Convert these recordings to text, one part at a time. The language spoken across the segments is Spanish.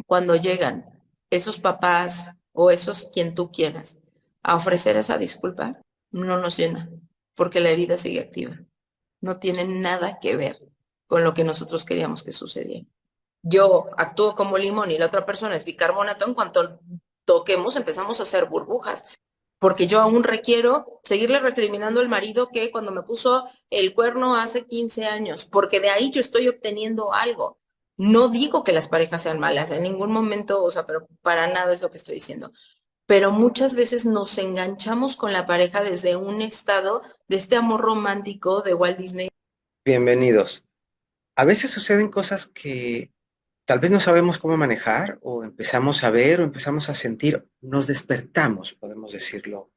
Cuando llegan esos papás o esos quien tú quieras a ofrecer esa disculpa, no nos llena, porque la herida sigue activa. No tiene nada que ver con lo que nosotros queríamos que sucediera. Yo actúo como limón y la otra persona es bicarbonato, en cuanto toquemos empezamos a hacer burbujas, porque yo aún requiero seguirle recriminando al marido que cuando me puso el cuerno hace 15 años, porque de ahí yo estoy obteniendo algo. No digo que las parejas sean malas, en ningún momento, o sea, pero para nada es lo que estoy diciendo. Pero muchas veces nos enganchamos con la pareja desde un estado de este amor romántico de Walt Disney. Bienvenidos. A veces suceden cosas que tal vez no sabemos cómo manejar o empezamos a ver o empezamos a sentir, nos despertamos, podemos decirlo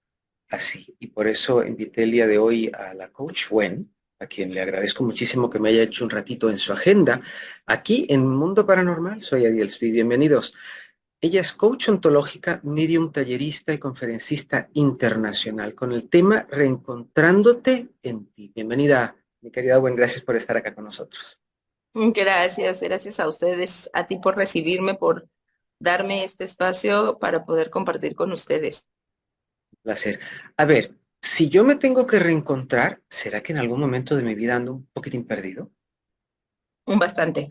así. Y por eso invité el día de hoy a la coach Wen, a quien le agradezco muchísimo que me haya hecho un ratito en su agenda, aquí en Mundo Paranormal. Soy Ariel Spi, bienvenidos. Ella es coach ontológica, medium, tallerista y conferencista internacional con el tema Reencontrándote en ti. Bienvenida, mi querida Wen, gracias por estar acá con nosotros. Gracias, gracias a ustedes, a ti por recibirme, por darme este espacio para poder compartir con ustedes. Placer. A ver, si yo me tengo que reencontrar, ¿será que en algún momento de mi vida ando un poquitín perdido? Un bastante.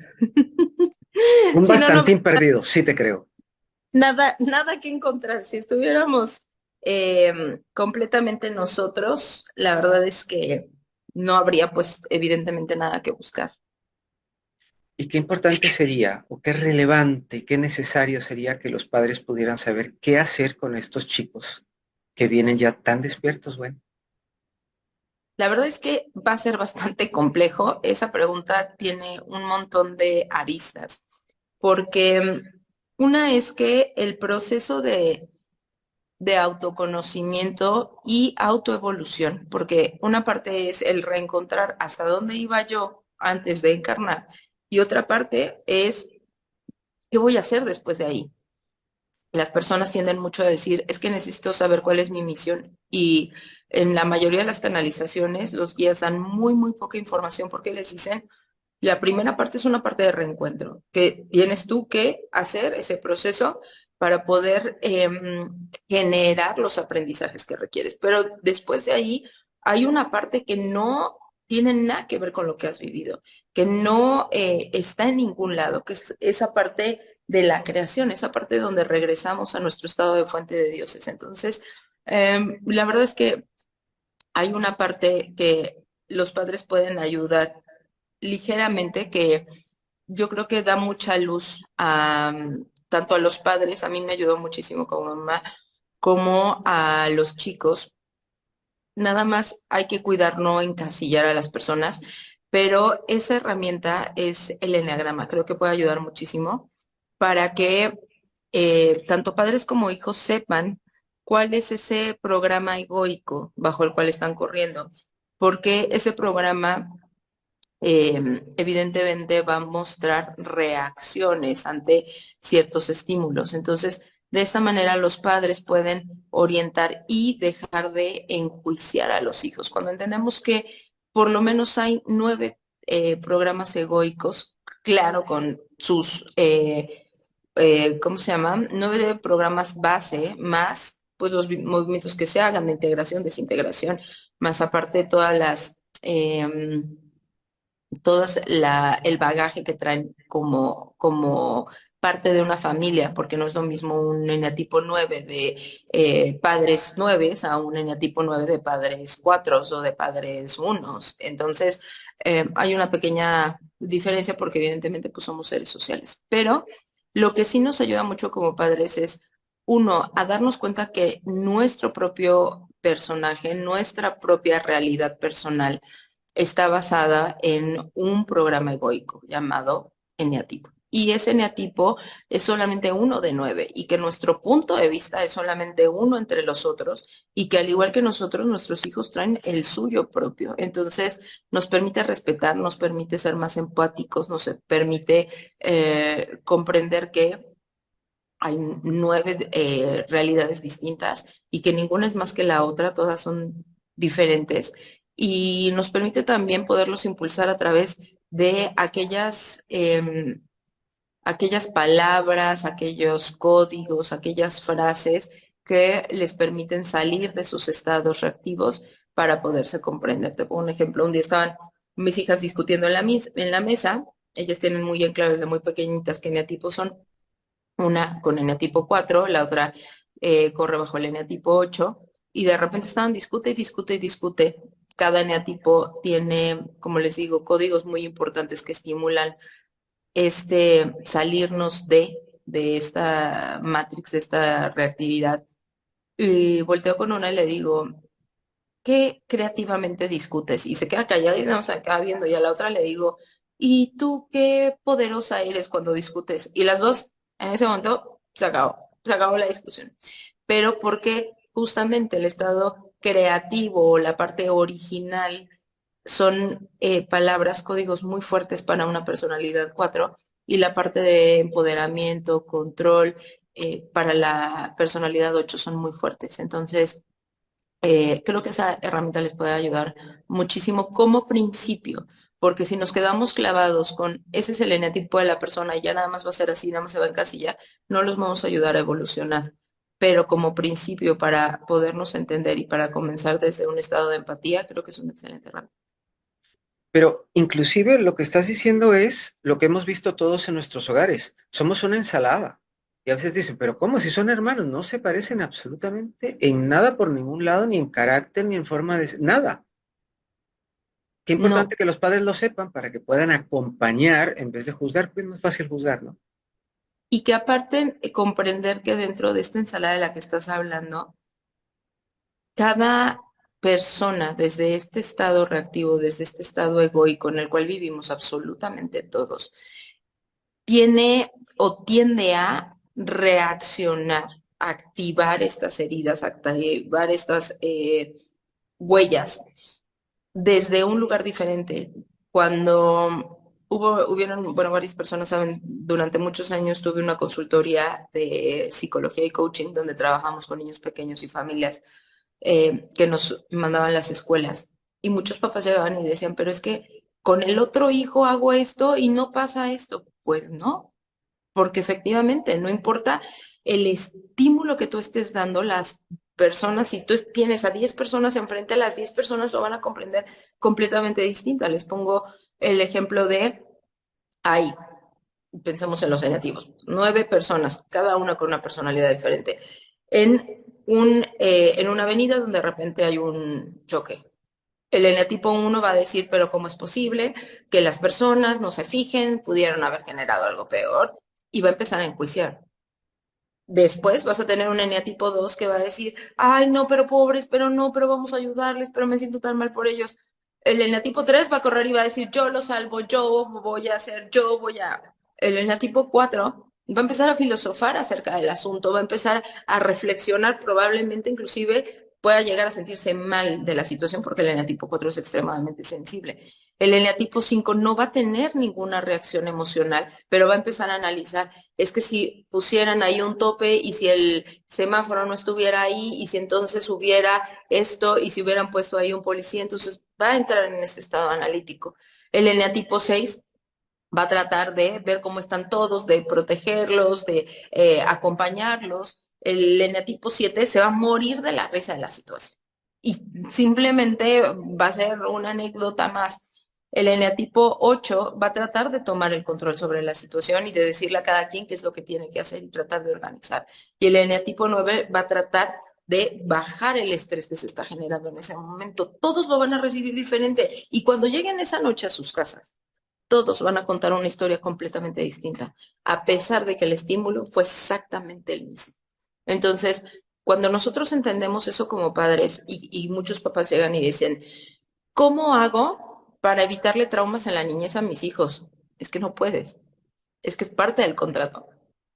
Un Si no, no, bastantín perdido, sí te creo. nada, nada que encontrar. Si estuviéramos completamente nosotros, la verdad es que no habría, pues, evidentemente nada que buscar. ¿Y qué importante sería, o qué relevante, qué necesario sería que los padres pudieran saber qué hacer con estos chicos que vienen ya tan despiertos, bueno? La verdad es que va a ser bastante complejo. Esa pregunta tiene un montón de aristas, porque una es que el proceso de autoconocimiento y autoevolución, porque una parte es el reencontrar hasta dónde iba yo antes de encarnar y otra parte es qué voy a hacer después de ahí. Las personas tienden mucho a decir, es que necesito saber cuál es mi misión y en la mayoría de las canalizaciones los guías dan muy, muy poca información porque les dicen, la primera parte es una parte de reencuentro, que tienes tú que hacer ese proceso para poder generar los aprendizajes que requieres. Pero después de ahí hay una parte que no tiene nada que ver con lo que has vivido, que no está en ningún lado, que es esa parte de la creación, esa parte donde regresamos a nuestro estado de fuente de dioses. Entonces, la verdad es que hay una parte que los padres pueden ayudar ligeramente que yo creo que da mucha luz a tanto a los padres, a mí me ayudó muchísimo como mamá, como a los chicos. Nada más hay que cuidar no encasillar a las personas, pero esa herramienta es el eneagrama. Creo que puede ayudar muchísimo para que tanto padres como hijos sepan cuál es ese programa egoico bajo el cual están corriendo, porque ese programa evidentemente va a mostrar reacciones ante ciertos estímulos. Entonces, de esta manera los padres pueden orientar y dejar de enjuiciar a los hijos. Cuando entendemos que por lo menos hay 9 programas egoicos, claro, con sus, ¿cómo se llaman? 9 programas base más pues los movimientos que se hagan de integración, desintegración, más aparte todas las el bagaje que traen como parte de una familia, porque no es lo mismo un eneatipo 9 de padres 9 a un eneatipo 9 de padres 4 o de padres unos. Entonces, hay una pequeña diferencia porque evidentemente pues somos seres sociales. Pero lo que sí nos ayuda mucho como padres es, uno, a darnos cuenta que nuestro propio personaje, nuestra propia realidad personal, está basada en un programa egoico llamado eneatipo. Y ese eneatipo es solamente uno de 9 y que nuestro punto de vista es solamente uno entre los otros y que al igual que nosotros, nuestros hijos traen el suyo propio. Entonces nos permite respetar, nos permite ser más empáticos, nos permite comprender que hay 9 realidades distintas y que ninguna es más que la otra, todas son diferentes. Y nos permite también poderlos impulsar a través de aquellas aquellas palabras, aquellos códigos, aquellas frases que les permiten salir de sus estados reactivos para poderse comprender. Te pongo un ejemplo, un día estaban mis hijas discutiendo en la mesa, ellas tienen muy en claro desde muy pequeñitas qué eneatipos son, una con eneatipo 4, la otra corre bajo el eneatipo 8, y de repente estaban discute y discute y discute. Cada eneatipo tiene, como les digo, códigos muy importantes que estimulan salirnos de esta matrix, de esta reactividad. Y volteo con una y le digo, ¿qué creativamente discutes? Y se queda callada y nos acaba viendo. Y a la otra le digo, ¿y tú qué poderosa eres cuando discutes? Y las dos, en ese momento, se acabó la discusión. Pero porque justamente el estado creativo o la parte original son palabras, códigos muy fuertes para una personalidad 4 y la parte de empoderamiento, control, para la personalidad 8 son muy fuertes. Entonces, creo que esa herramienta les puede ayudar muchísimo como principio, porque si nos quedamos clavados con ese es el eneatipo de la persona y ya nada más va a ser así, nada más se va a encasillar, no los vamos a ayudar a evolucionar. Pero como principio para podernos entender y para comenzar desde un estado de empatía, creo que es una excelente herramienta. Pero inclusive lo que estás diciendo es lo que hemos visto todos en nuestros hogares. Somos una ensalada. Y a veces dicen, pero ¿cómo? Si son hermanos, no se parecen absolutamente en nada por ningún lado, ni en carácter, ni en forma de nada. Qué No, importante que los padres lo sepan para que puedan acompañar en vez de juzgar, porque es más fácil juzgar, ¿no? y que aparte comprender que dentro de esta ensalada de la que estás hablando, cada persona desde este estado reactivo, desde este estado egoico en el cual vivimos absolutamente todos, tiene o tiende a reaccionar, a activar estas heridas, a activar estas huellas desde un lugar diferente. Cuando hubieron, bueno, varias personas saben, durante muchos años tuve una consultoría de psicología y coaching donde trabajamos con niños pequeños y familias que nos mandaban las escuelas. Y muchos papás llegaban y decían, pero es que con el otro hijo hago esto y no pasa esto. Pues no, porque efectivamente no importa el estímulo que tú estés dando, las personas, si tú tienes a 10 personas enfrente, las 10 personas lo van a comprender completamente distinta. Les pongo el ejemplo de, ahí, pensamos en los negativos, 9 personas, cada una con una personalidad diferente, en una avenida donde de repente hay un choque. El eneatipo 1 va a decir, pero ¿cómo es posible que las personas no se fijen, pudieron haber generado algo peor? Y va a empezar a enjuiciar. Después vas a tener un eneatipo 2 que va a decir, ay, no, pero pobres, pero no, pero vamos a ayudarles, pero me siento tan mal por ellos. El eneatipo 3 va a correr y va a decir, yo lo salvo, yo voy a hacer, yo voy a... El eneatipo 4 va a empezar a filosofar acerca del asunto, va a empezar a reflexionar, probablemente inclusive pueda llegar a sentirse mal de la situación porque el eneatipo 4 es extremadamente sensible. El eneatipo 5 no va a tener ninguna reacción emocional, pero va a empezar a analizar, es que si pusieran ahí un tope y si el semáforo no estuviera ahí y si entonces hubiera esto y si hubieran puesto ahí un policía, entonces va a entrar en este estado analítico. El eneatipo 6 va a tratar de ver cómo están todos, de protegerlos, de acompañarlos. El eneatipo 7 se va a morir de la risa de la situación. Y simplemente va a ser una anécdota más. El eneatipo 8 va a tratar de tomar el control sobre la situación y de decirle a cada quien qué es lo que tiene que hacer y tratar de organizar. Y el eneatipo 9 va a tratar de bajar el estrés que se está generando en ese momento. Todos lo van a recibir diferente. Y cuando lleguen esa noche a sus casas, todos van a contar una historia completamente distinta, a pesar de que el estímulo fue exactamente el mismo. Entonces, cuando nosotros entendemos eso como padres y muchos papás llegan y dicen, ¿cómo hago para evitarle traumas en la niñez a mis hijos? Es que no puedes, es que es parte del contrato.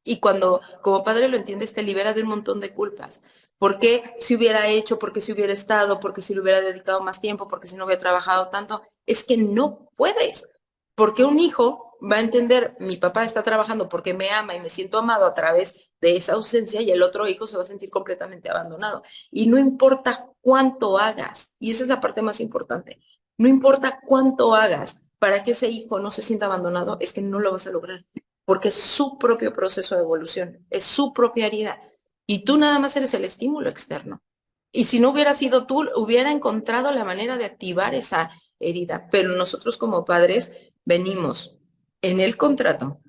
Y cuando como padre lo entiendes, te libera de un montón de culpas. ¿Por qué si hubiera hecho? ¿Por qué si hubiera estado? ¿Por qué si le hubiera dedicado más tiempo? ¿Por qué si no hubiera trabajado tanto? Es que no puedes. Porque un hijo va a entender, mi papá está trabajando porque me ama y me siento amado a través de esa ausencia y el otro hijo se va a sentir completamente abandonado. Y no importa cuánto hagas, y esa es la parte más importante, no importa cuánto hagas para que ese hijo no se sienta abandonado, es que no lo vas a lograr. porque es su propio proceso de evolución, es su propia herida. Y tú nada más eres el estímulo externo. Y si no hubiera sido tú, hubiera encontrado la manera de activar esa herida. Pero nosotros como padres venimos en el contrato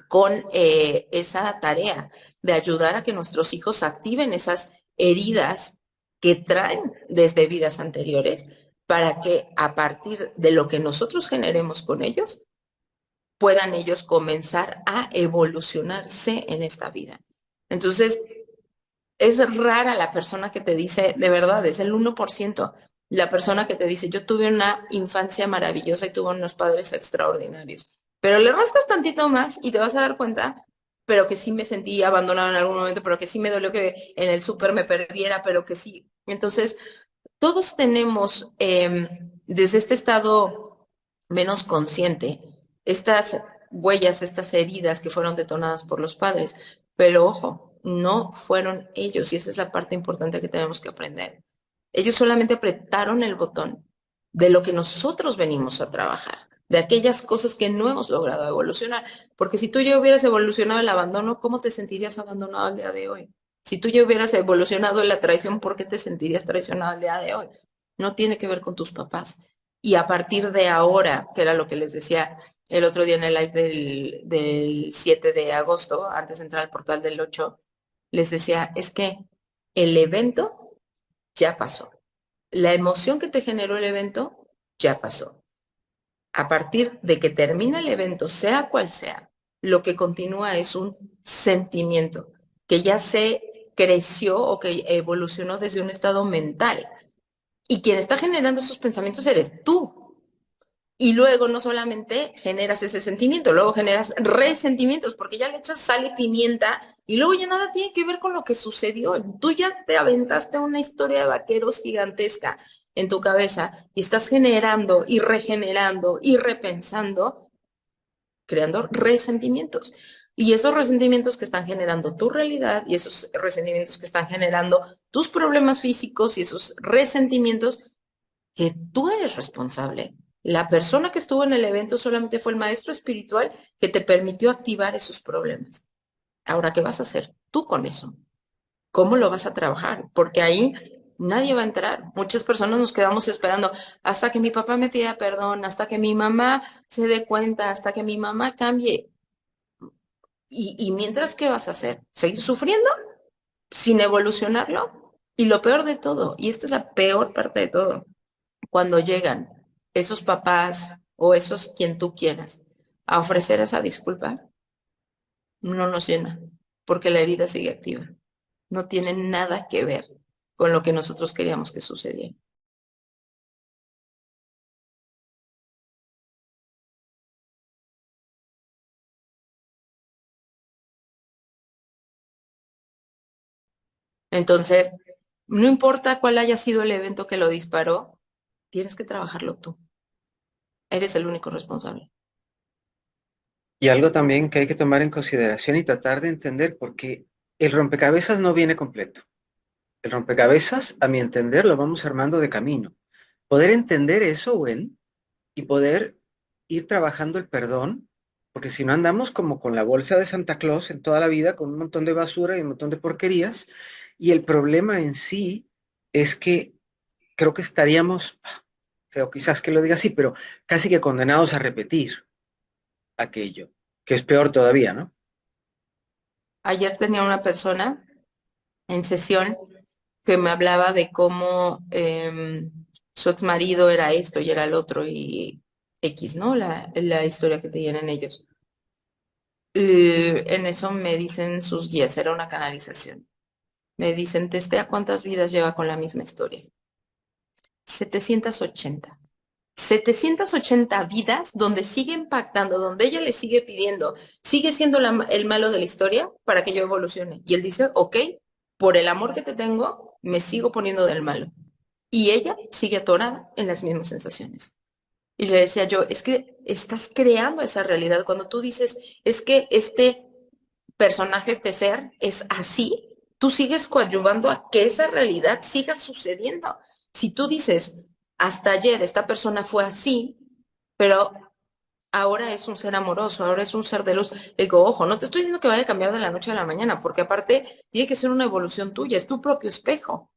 con esa tarea de ayudar a que nuestros hijos activen esas heridas que traen desde vidas anteriores para que a partir de lo que nosotros generemos con ellos, puedan ellos comenzar a evolucionarse en esta vida. Entonces, es rara la persona que te dice, de verdad, es el 1%, la persona que te dice, yo tuve una infancia maravillosa y tuve unos padres extraordinarios. Pero le rascas tantito más y te vas a dar cuenta, pero que sí me sentí abandonado en algún momento, pero que sí me dolió que en el súper me perdiera, pero que sí. Entonces, todos tenemos desde este estado menos consciente estas huellas, estas heridas que fueron detonadas por los padres. Pero ojo, no fueron ellos y esa es la parte importante que tenemos que aprender. Ellos solamente apretaron el botón de lo que nosotros venimos a trabajar, de aquellas cosas que no hemos logrado evolucionar. Porque si tú ya hubieras evolucionado el abandono, ¿cómo te sentirías abandonado al día de hoy? Si tú ya hubieras evolucionado en la traición, ¿por qué te sentirías traicionado al día de hoy? No tiene que ver con tus papás. Y a partir de ahora, que era lo que les decía el otro día en el live del 7 de agosto, antes de entrar al portal del 8, les decía, es que el evento ya pasó. La emoción que te generó el evento ya pasó. A partir de que termina el evento, sea cual sea, lo que continúa es un sentimiento que ya se creció o que evolucionó desde un estado mental. Y quien está generando esos pensamientos eres tú. Y luego no solamente generas ese sentimiento, luego generas resentimientos, porque ya le echas sal y pimienta y luego ya nada tiene que ver con lo que sucedió. Tú ya te aventaste una historia de vaqueros gigantesca en tu cabeza y estás generando y regenerando y repensando, creando resentimientos. Y esos resentimientos que están generando tu realidad y esos resentimientos que están generando tus problemas físicos y esos resentimientos que tú eres responsable. La persona que estuvo en el evento solamente fue el maestro espiritual que te permitió activar esos problemas. Ahora, ¿qué vas a hacer tú con eso? ¿Cómo lo vas a trabajar? Porque ahí nadie va a entrar. Muchas personas nos quedamos esperando hasta que mi papá me pida perdón, hasta que mi mamá se dé cuenta, hasta que mi mamá cambie. Y mientras, ¿qué vas a hacer? ¿Seguir sufriendo sin evolucionarlo? Y lo peor de todo, y esta es la peor parte de todo, cuando llegan esos papás o esos quien tú quieras a ofrecer esa disculpa, no nos llena, porque la herida sigue activa. No tiene nada que ver con lo que nosotros queríamos que sucediera. Entonces, no importa cuál haya sido el evento que lo disparó, tienes que trabajarlo tú. Eres el único responsable. Y algo también que hay que tomar en consideración y tratar de entender, porque el rompecabezas no viene completo. El rompecabezas, a mi entender, lo vamos armando de camino. Poder entender eso, Gwen, y poder ir trabajando el perdón, porque si no andamos como con la bolsa de Santa Claus en toda la vida, con un montón de basura y un montón de porquerías, y el problema en sí es que creo que estaríamos, feo quizás que lo diga así, pero casi que condenados a repetir aquello, que es peor todavía, ¿no? Ayer tenía una persona en sesión que me hablaba de cómo su ex marido era esto y era el otro y X, ¿no? La historia que tenían ellos. En eso me dicen sus guías, era una canalización. Me dicen, testea cuántas vidas lleva con la misma historia. 780. 780 vidas donde sigue impactando, donde ella le sigue pidiendo, sigue siendo el malo de la historia para que yo evolucione. Y él dice, ok, por el amor que te tengo, me sigo poniendo del malo. Y ella sigue atorada en las mismas sensaciones. Y le decía yo, es que estás creando esa realidad. Cuando tú dices, es que este personaje, este ser, es así, tú sigues coadyuvando a que esa realidad siga sucediendo. Si tú dices, hasta ayer esta persona fue así, pero ahora es un ser amoroso, ahora es un ser de luz. Le digo, ojo, no te estoy diciendo que vaya a cambiar de la noche a la mañana, porque aparte tiene que ser una evolución tuya, es tu propio espejo.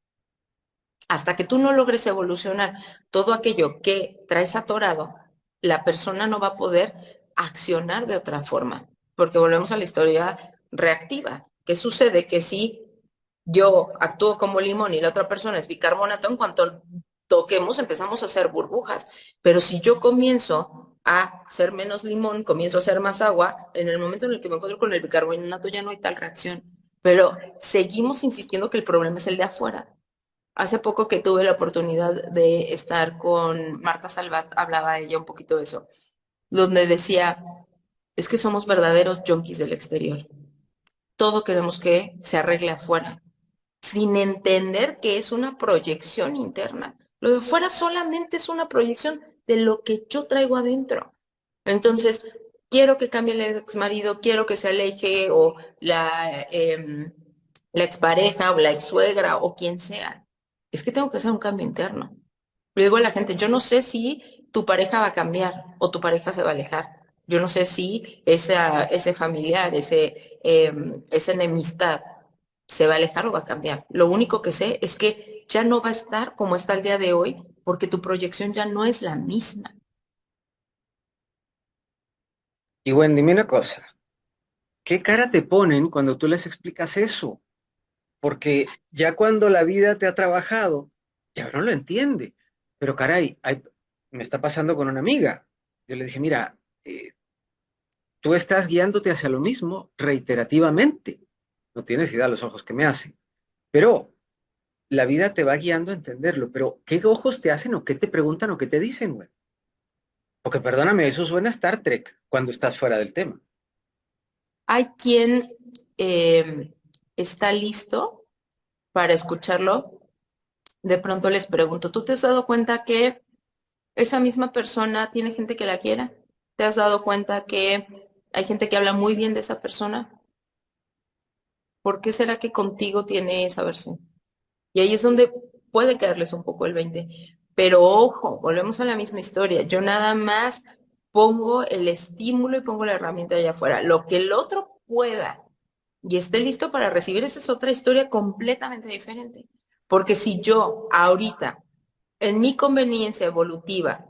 Hasta que tú no logres evolucionar todo aquello que traes atorado, la persona no va a poder accionar de otra forma, porque volvemos a la historia reactiva. ¿Qué sucede? Que si yo actúo como limón y la otra persona es bicarbonato, en cuanto toquemos empezamos a hacer burbujas. Pero si yo comienzo a ser menos limón, comienzo a hacer más agua, en el momento en el que me encuentro con el bicarbonato ya no hay tal reacción. Pero seguimos insistiendo que el problema es el de afuera. Hace poco que tuve la oportunidad de estar con Marta Salvat, hablaba ella un poquito de eso, donde decía, es que somos verdaderos junkies del exterior. Todo queremos que se arregle afuera, sin entender que es una proyección interna. Lo de fuera solamente es una proyección de lo que yo traigo adentro. Entonces, quiero que cambie el ex marido, quiero que se aleje o la expareja o la ex suegra o quien sea. Es que tengo que hacer un cambio interno. Le digo a la gente, yo no sé si tu pareja va a cambiar o tu pareja se va a alejar. Yo no sé si ese familiar, esa enemistad se va a alejar o va a cambiar. Lo único que sé es que ya no va a estar como está el día de hoy porque tu proyección ya no es la misma. Y bueno, dime una cosa, ¿qué cara te ponen cuando tú les explicas eso? Porque ya cuando la vida te ha trabajado, ya no lo entiende. Pero caray, me está pasando con una amiga. Yo le dije, mira, tú estás guiándote hacia lo mismo reiterativamente. No tienes idea de los ojos que me hacen. Pero la vida te va guiando a entenderlo. Pero, ¿qué ojos te hacen o qué te preguntan o qué te dicen, güey? Porque perdóname, eso suena a Star Trek cuando estás fuera del tema. Hay quien está listo para escucharlo. De pronto les pregunto, ¿tú te has dado cuenta que esa misma persona tiene gente que la quiera? ¿Te has dado cuenta que hay gente que habla muy bien de esa persona? ¿Por qué será que contigo tiene esa versión? Y ahí es donde puede caerles un poco el 20. Pero ojo, volvemos a la misma historia. Yo nada más pongo el estímulo y pongo la herramienta allá afuera. Lo que el otro pueda y esté listo para recibir, esa es otra historia completamente diferente. Porque si yo ahorita, en mi conveniencia evolutiva,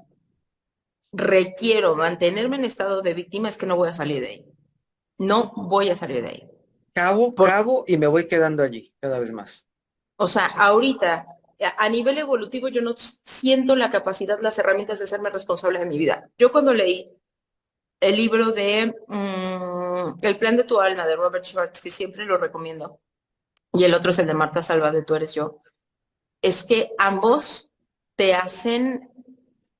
requiero mantenerme en estado de víctima, es que no voy a salir de ahí. No voy a salir de ahí. Cabo, Por cabo y me voy quedando allí cada vez más. O sea, ahorita, a nivel evolutivo, yo no siento la capacidad, las herramientas de serme responsable de mi vida. Yo cuando leí el libro de El plan de tu alma de Robert Schwartz, que siempre lo recomiendo, y el otro es el de Marta Salva de Tú eres yo, es que ambos te hacen,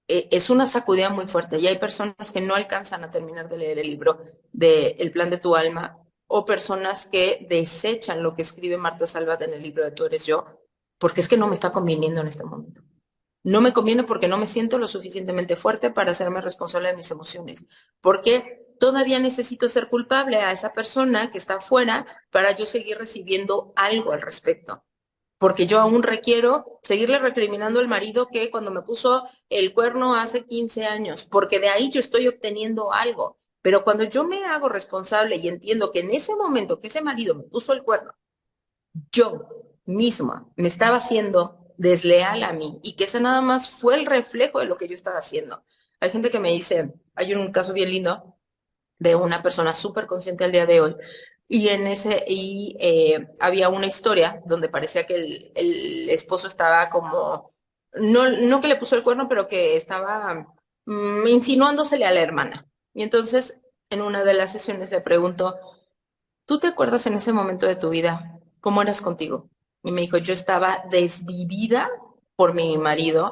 es una sacudida muy fuerte y hay personas que no alcanzan a terminar de leer el libro de El plan de tu alma o personas que desechan lo que escribe Marta Salvat en el libro de Tú eres yo, porque es que no me está conviniendo en este momento. No me conviene porque no me siento lo suficientemente fuerte para hacerme responsable de mis emociones, porque todavía necesito ser culpable a esa persona que está afuera para yo seguir recibiendo algo al respecto, porque yo aún requiero seguirle recriminando al marido que cuando me puso el cuerno hace 15 años, porque de ahí yo estoy obteniendo algo. Pero cuando yo me hago responsable y entiendo que en ese momento que ese marido me puso el cuerno, yo misma me estaba haciendo desleal a mí y que ese nada más fue el reflejo de lo que yo estaba haciendo. Hay gente que me dice, hay un caso bien lindo de una persona súper consciente al día de hoy. Había una historia donde parecía que el esposo estaba como, no que le puso el cuerno, pero que estaba insinuándosele a la hermana. Y entonces, en una de las sesiones le pregunto, ¿tú te acuerdas en ese momento de tu vida cómo eras contigo? Y me dijo, yo estaba desvivida por mi marido,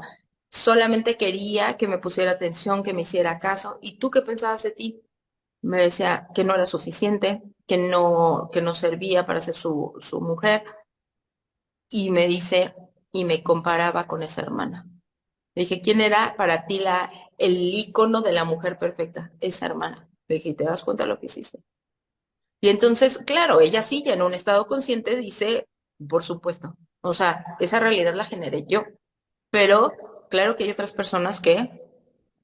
solamente quería que me pusiera atención, que me hiciera caso. ¿Y tú qué pensabas de ti? Me decía que no era suficiente, que no servía para ser su mujer, y me dice, y me comparaba con esa hermana. Le dije, ¿quién era para ti el ícono de la mujer perfecta? Esa hermana. Le dije, ¿te das cuenta de lo que hiciste? Y entonces, claro, ella sí, ya en un estado consciente dice, por supuesto, o sea, esa realidad la generé yo, pero claro que hay otras personas que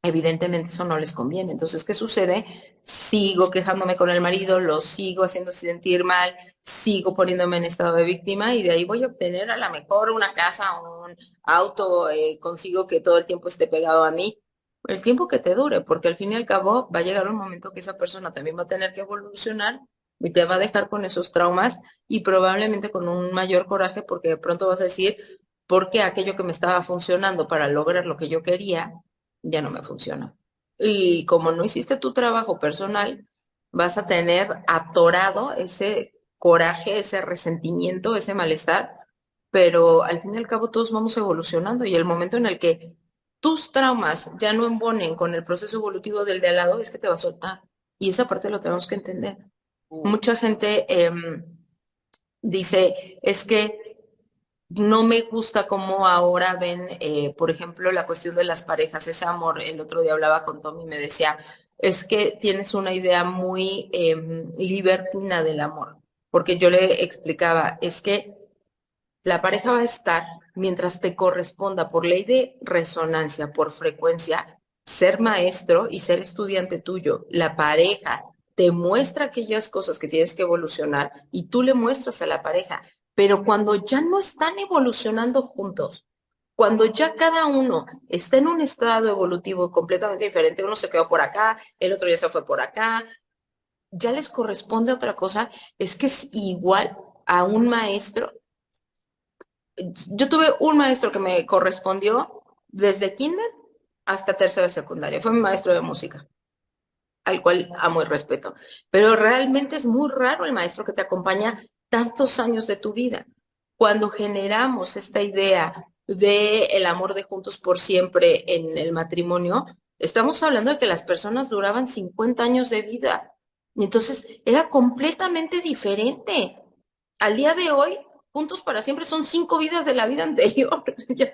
Evidentemente eso no les conviene. Entonces, ¿qué sucede? Sigo quejándome con el marido, lo sigo haciendo sentir mal, sigo poniéndome en estado de víctima y de ahí voy a obtener a lo mejor una casa, un auto, consigo que todo el tiempo esté pegado a mí, el tiempo que te dure, porque al fin y al cabo va a llegar un momento que esa persona también va a tener que evolucionar y te va a dejar con esos traumas y probablemente con un mayor coraje porque de pronto vas a decir, ¿por qué aquello que me estaba funcionando para lograr lo que yo quería ya no me funciona? Y como no hiciste tu trabajo personal, vas a tener atorado ese coraje, ese resentimiento, ese malestar, pero al fin y al cabo todos vamos evolucionando y el momento en el que tus traumas ya no embonen con el proceso evolutivo del de al lado es que te va a soltar. Y esa parte lo tenemos que entender. Mucha gente dice, es que no me gusta cómo ahora ven, por ejemplo, la cuestión de las parejas, ese amor. El otro día hablaba con Tommy y me decía, es que tienes una idea muy libertina del amor, porque yo le explicaba, es que la pareja va a estar mientras te corresponda por ley de resonancia, por frecuencia, ser maestro y ser estudiante tuyo. La pareja te muestra aquellas cosas que tienes que evolucionar y tú le muestras a la pareja. Pero cuando ya no están evolucionando juntos, cuando ya cada uno está en un estado evolutivo completamente diferente, uno se quedó por acá, el otro ya se fue por acá, ya les corresponde otra cosa, es que es igual a un maestro. Yo tuve un maestro que me correspondió desde kinder hasta tercera de secundaria. Fue mi maestro de música, al cual amo y respeto. Pero realmente es muy raro el maestro que te acompaña tantos años de tu vida. Cuando generamos esta idea de el amor de juntos por siempre en el matrimonio, estamos hablando de que las personas duraban 50 años de vida. Y entonces era completamente diferente. Al día de hoy, juntos para siempre son 5 vidas de la vida anterior. Ya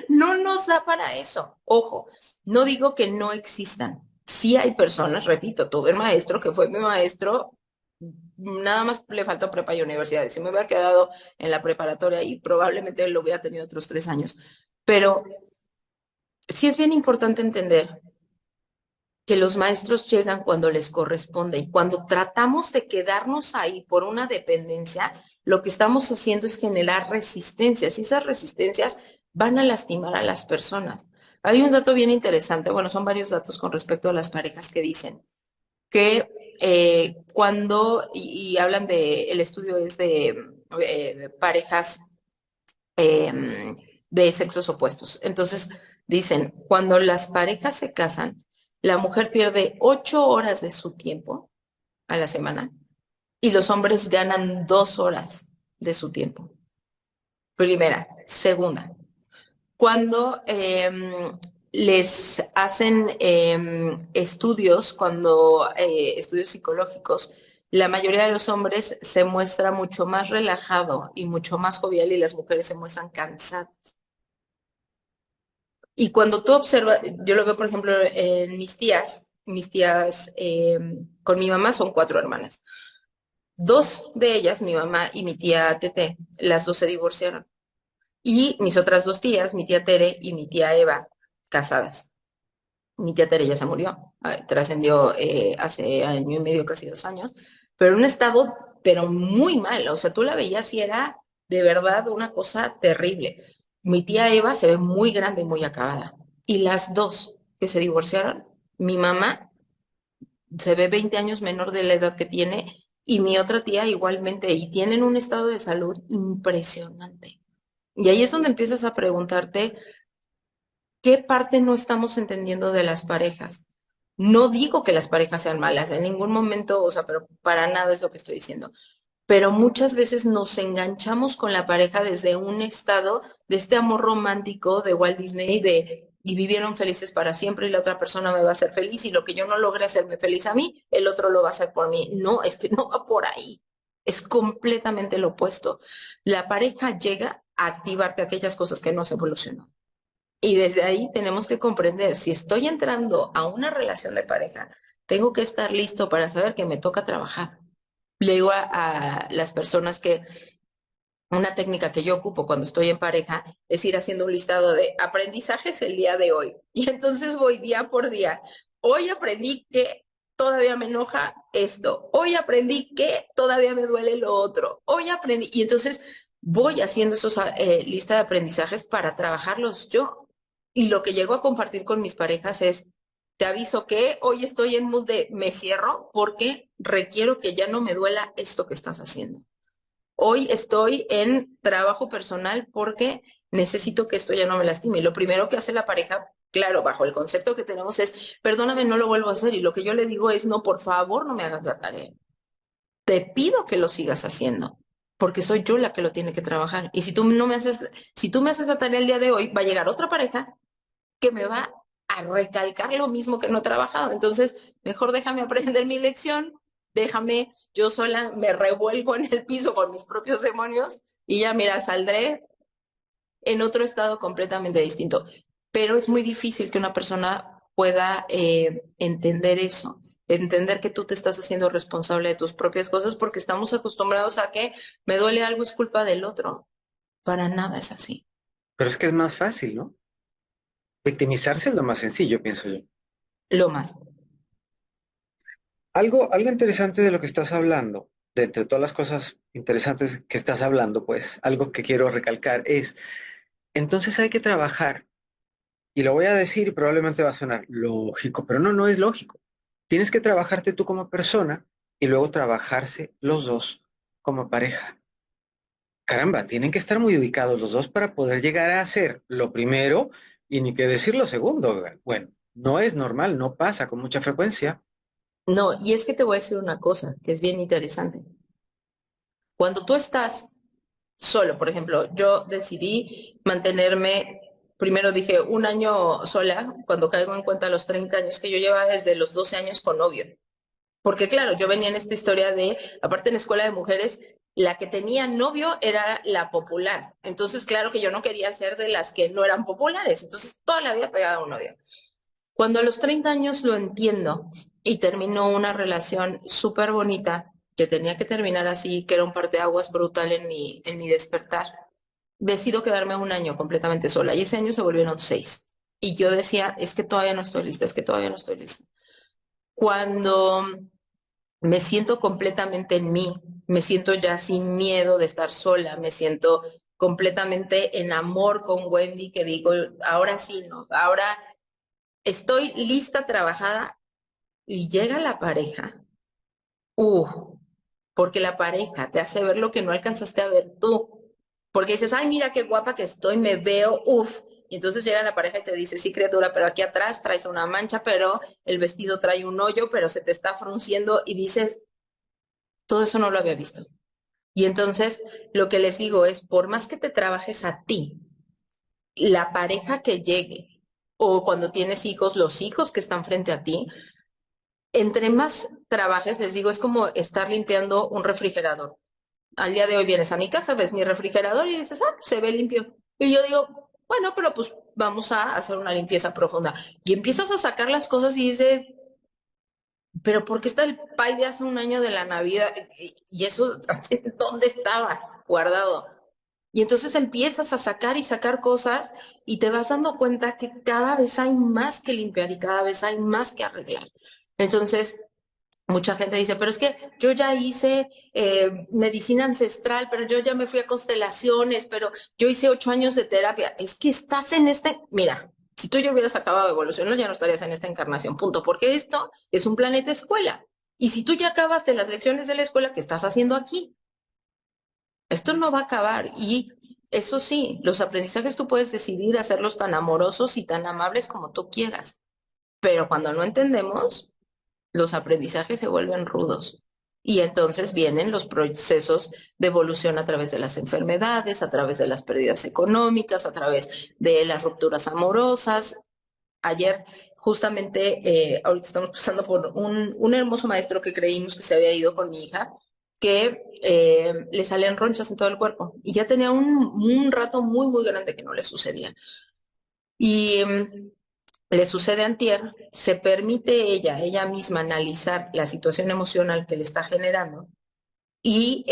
no nos da para eso. Ojo, no digo que no existan. Sí hay personas, repito, tuve un maestro que fue mi maestro, nada más le faltó prepa y universidad. Si me hubiera quedado en la preparatoria y probablemente lo hubiera tenido otros 3 años. Pero sí es bien importante entender que los maestros llegan cuando les corresponde y cuando tratamos de quedarnos ahí por una dependencia, lo que estamos haciendo es generar resistencias y esas resistencias van a lastimar a las personas. Hay un dato bien interesante, bueno, son varios datos con respecto a las parejas que dicen que cuando, y hablan de, el estudio es de parejas de sexos opuestos. Entonces, dicen, cuando las parejas se casan, la mujer pierde 8 horas de su tiempo a la semana y los hombres ganan 2 horas de su tiempo. Primera. Segunda, cuando les hacen estudios, cuando estudios psicológicos, la mayoría de los hombres se muestra mucho más relajado y mucho más jovial y las mujeres se muestran cansadas. Y cuando tú observas, yo lo veo, por ejemplo, en mis tías con mi mamá son 4 hermanas. Dos de ellas, mi mamá y mi tía Tete, las dos se divorciaron. Y mis otras dos tías, mi tía Tere y mi tía Eva, casadas. Mi tía Tere ya se murió, trascendió hace año y medio, casi 2 años, pero en un estado, pero muy mal. O sea, tú la veías y era de verdad una cosa terrible. Mi tía Eva se ve muy grande y muy acabada. Y las dos que se divorciaron, mi mamá se ve 20 años menor de la edad que tiene y mi otra tía igualmente, y tienen un estado de salud impresionante. Y ahí es donde empiezas a preguntarte qué parte no estamos entendiendo de las parejas. No digo que las parejas sean malas, en ningún momento, o sea, pero para nada es lo que estoy diciendo. Pero muchas veces nos enganchamos con la pareja desde un estado de este amor romántico de Walt Disney de y vivieron felices para siempre y la otra persona me va a hacer feliz y lo que yo no logre hacerme feliz a mí, el otro lo va a hacer por mí. No, es que no va por ahí. Es completamente lo opuesto. La pareja llega a activarte aquellas cosas que no se evolucionó. Y desde ahí tenemos que comprender, si estoy entrando a una relación de pareja, tengo que estar listo para saber que me toca trabajar. Le digo a las personas que una técnica que yo ocupo cuando estoy en pareja es ir haciendo un listado de aprendizajes el día de hoy. Y entonces voy día por día. Hoy aprendí que todavía me enoja esto. Hoy aprendí que todavía me duele lo otro. Hoy aprendí. Y entonces voy haciendo esos lista de aprendizajes para trabajarlos yo. Y lo que llego a compartir con mis parejas es, te aviso que hoy estoy en mood de me cierro porque requiero que ya no me duela esto que estás haciendo. Hoy estoy en trabajo personal porque necesito que esto ya no me lastime. Y lo primero que hace la pareja, claro, bajo el concepto que tenemos es, perdóname, no lo vuelvo a hacer. Y lo que yo le digo es, no, por favor, no me hagas la tarea. Te pido que lo sigas haciendo, porque soy yo la que lo tiene que trabajar. Y si tú me haces la tarea el día de hoy, va a llegar otra pareja que me va a recalcar lo mismo que no he trabajado. Entonces, mejor déjame aprender mi lección, déjame, yo sola me revuelvo en el piso con mis propios demonios y ya, mira, saldré en otro estado completamente distinto. Pero es muy difícil que una persona pueda entender eso, entender que tú te estás haciendo responsable de tus propias cosas porque estamos acostumbrados a que me duele algo es culpa del otro. Para nada es así. Pero es que es más fácil, ¿no? Victimizarse es lo más sencillo, pienso yo. Lo más. Algo interesante de lo que estás hablando, de entre todas las cosas interesantes que estás hablando, pues algo que quiero recalcar es, entonces hay que trabajar, y lo voy a decir y probablemente va a sonar lógico, pero no, no es lógico. Tienes que trabajarte tú como persona y luego trabajarse los dos como pareja. Caramba, tienen que estar muy ubicados los dos para poder llegar a hacer lo primero y ni que decir lo segundo. Bueno, no es normal, no pasa con mucha frecuencia. No, y es que te voy a decir una cosa que es bien interesante. Cuando tú estás solo, por ejemplo, yo decidí mantenerme, primero dije un año sola, cuando caigo en cuenta los 30 años que yo llevaba desde los 12 años con novio. Porque claro, yo venía en esta historia de, aparte en la escuela de mujeres, la que tenía novio era la popular. Entonces, claro que yo no quería ser de las que no eran populares. Entonces, toda la vida pegada a un novio. Cuando a los 30 años lo entiendo y terminó una relación súper bonita, que tenía que terminar así, que era un parteaguas brutal en mi despertar, decido quedarme un año completamente sola y ese año se volvieron 6. Y yo decía, es que todavía no estoy lista, es que todavía no estoy lista. Cuando me siento completamente en mí, me siento ya sin miedo de estar sola, me siento completamente en amor con Wendy, que digo, ahora sí, ¿no? Ahora estoy lista, trabajada y llega la pareja. Porque la pareja te hace ver lo que no alcanzaste a ver tú. Porque dices, ay, mira qué guapa que estoy, me veo, Y entonces llega la pareja y te dice, sí, criatura, pero aquí atrás traes una mancha, pero el vestido trae un hoyo, pero se te está frunciendo y dices, todo eso no lo había visto. Y entonces lo que les digo es, por más que te trabajes a ti, la pareja que llegue, o cuando tienes hijos, los hijos que están frente a ti, entre más trabajes, les digo, es como estar limpiando un refrigerador. Al día de hoy vienes a mi casa, ves mi refrigerador y dices, se ve limpio. Y yo digo, bueno, pero pues vamos a hacer una limpieza profunda. Y empiezas a sacar las cosas y dices, pero ¿por qué está el pay de hace un año de la Navidad? Y eso, ¿dónde estaba guardado? Y entonces empiezas a sacar y sacar cosas y te vas dando cuenta que cada vez hay más que limpiar y cada vez hay más que arreglar. Entonces, mucha gente dice, pero es que yo ya hice medicina ancestral, pero yo ya me fui a constelaciones, pero yo hice 8 años de terapia. Es que estás en mira, si tú ya hubieras acabado de evolucionar, ya no estarías en esta encarnación, punto, porque esto es un planeta escuela. Y si tú ya acabaste las lecciones de la escuela, ¿qué estás haciendo aquí? Esto no va a acabar. Y eso sí, los aprendizajes tú puedes decidir hacerlos tan amorosos y tan amables como tú quieras. Pero cuando no entendemos, los aprendizajes se vuelven rudos. Y entonces vienen los procesos de evolución a través de las enfermedades, a través de las pérdidas económicas, a través de las rupturas amorosas. Ayer, justamente, ahorita estamos pasando por un hermoso maestro que creímos que se había ido con mi hija, que le salían ronchas en todo el cuerpo. Y ya tenía un rato muy, muy grande que no le sucedía. Y le sucede antier, se permite ella misma analizar la situación emocional que le está generando y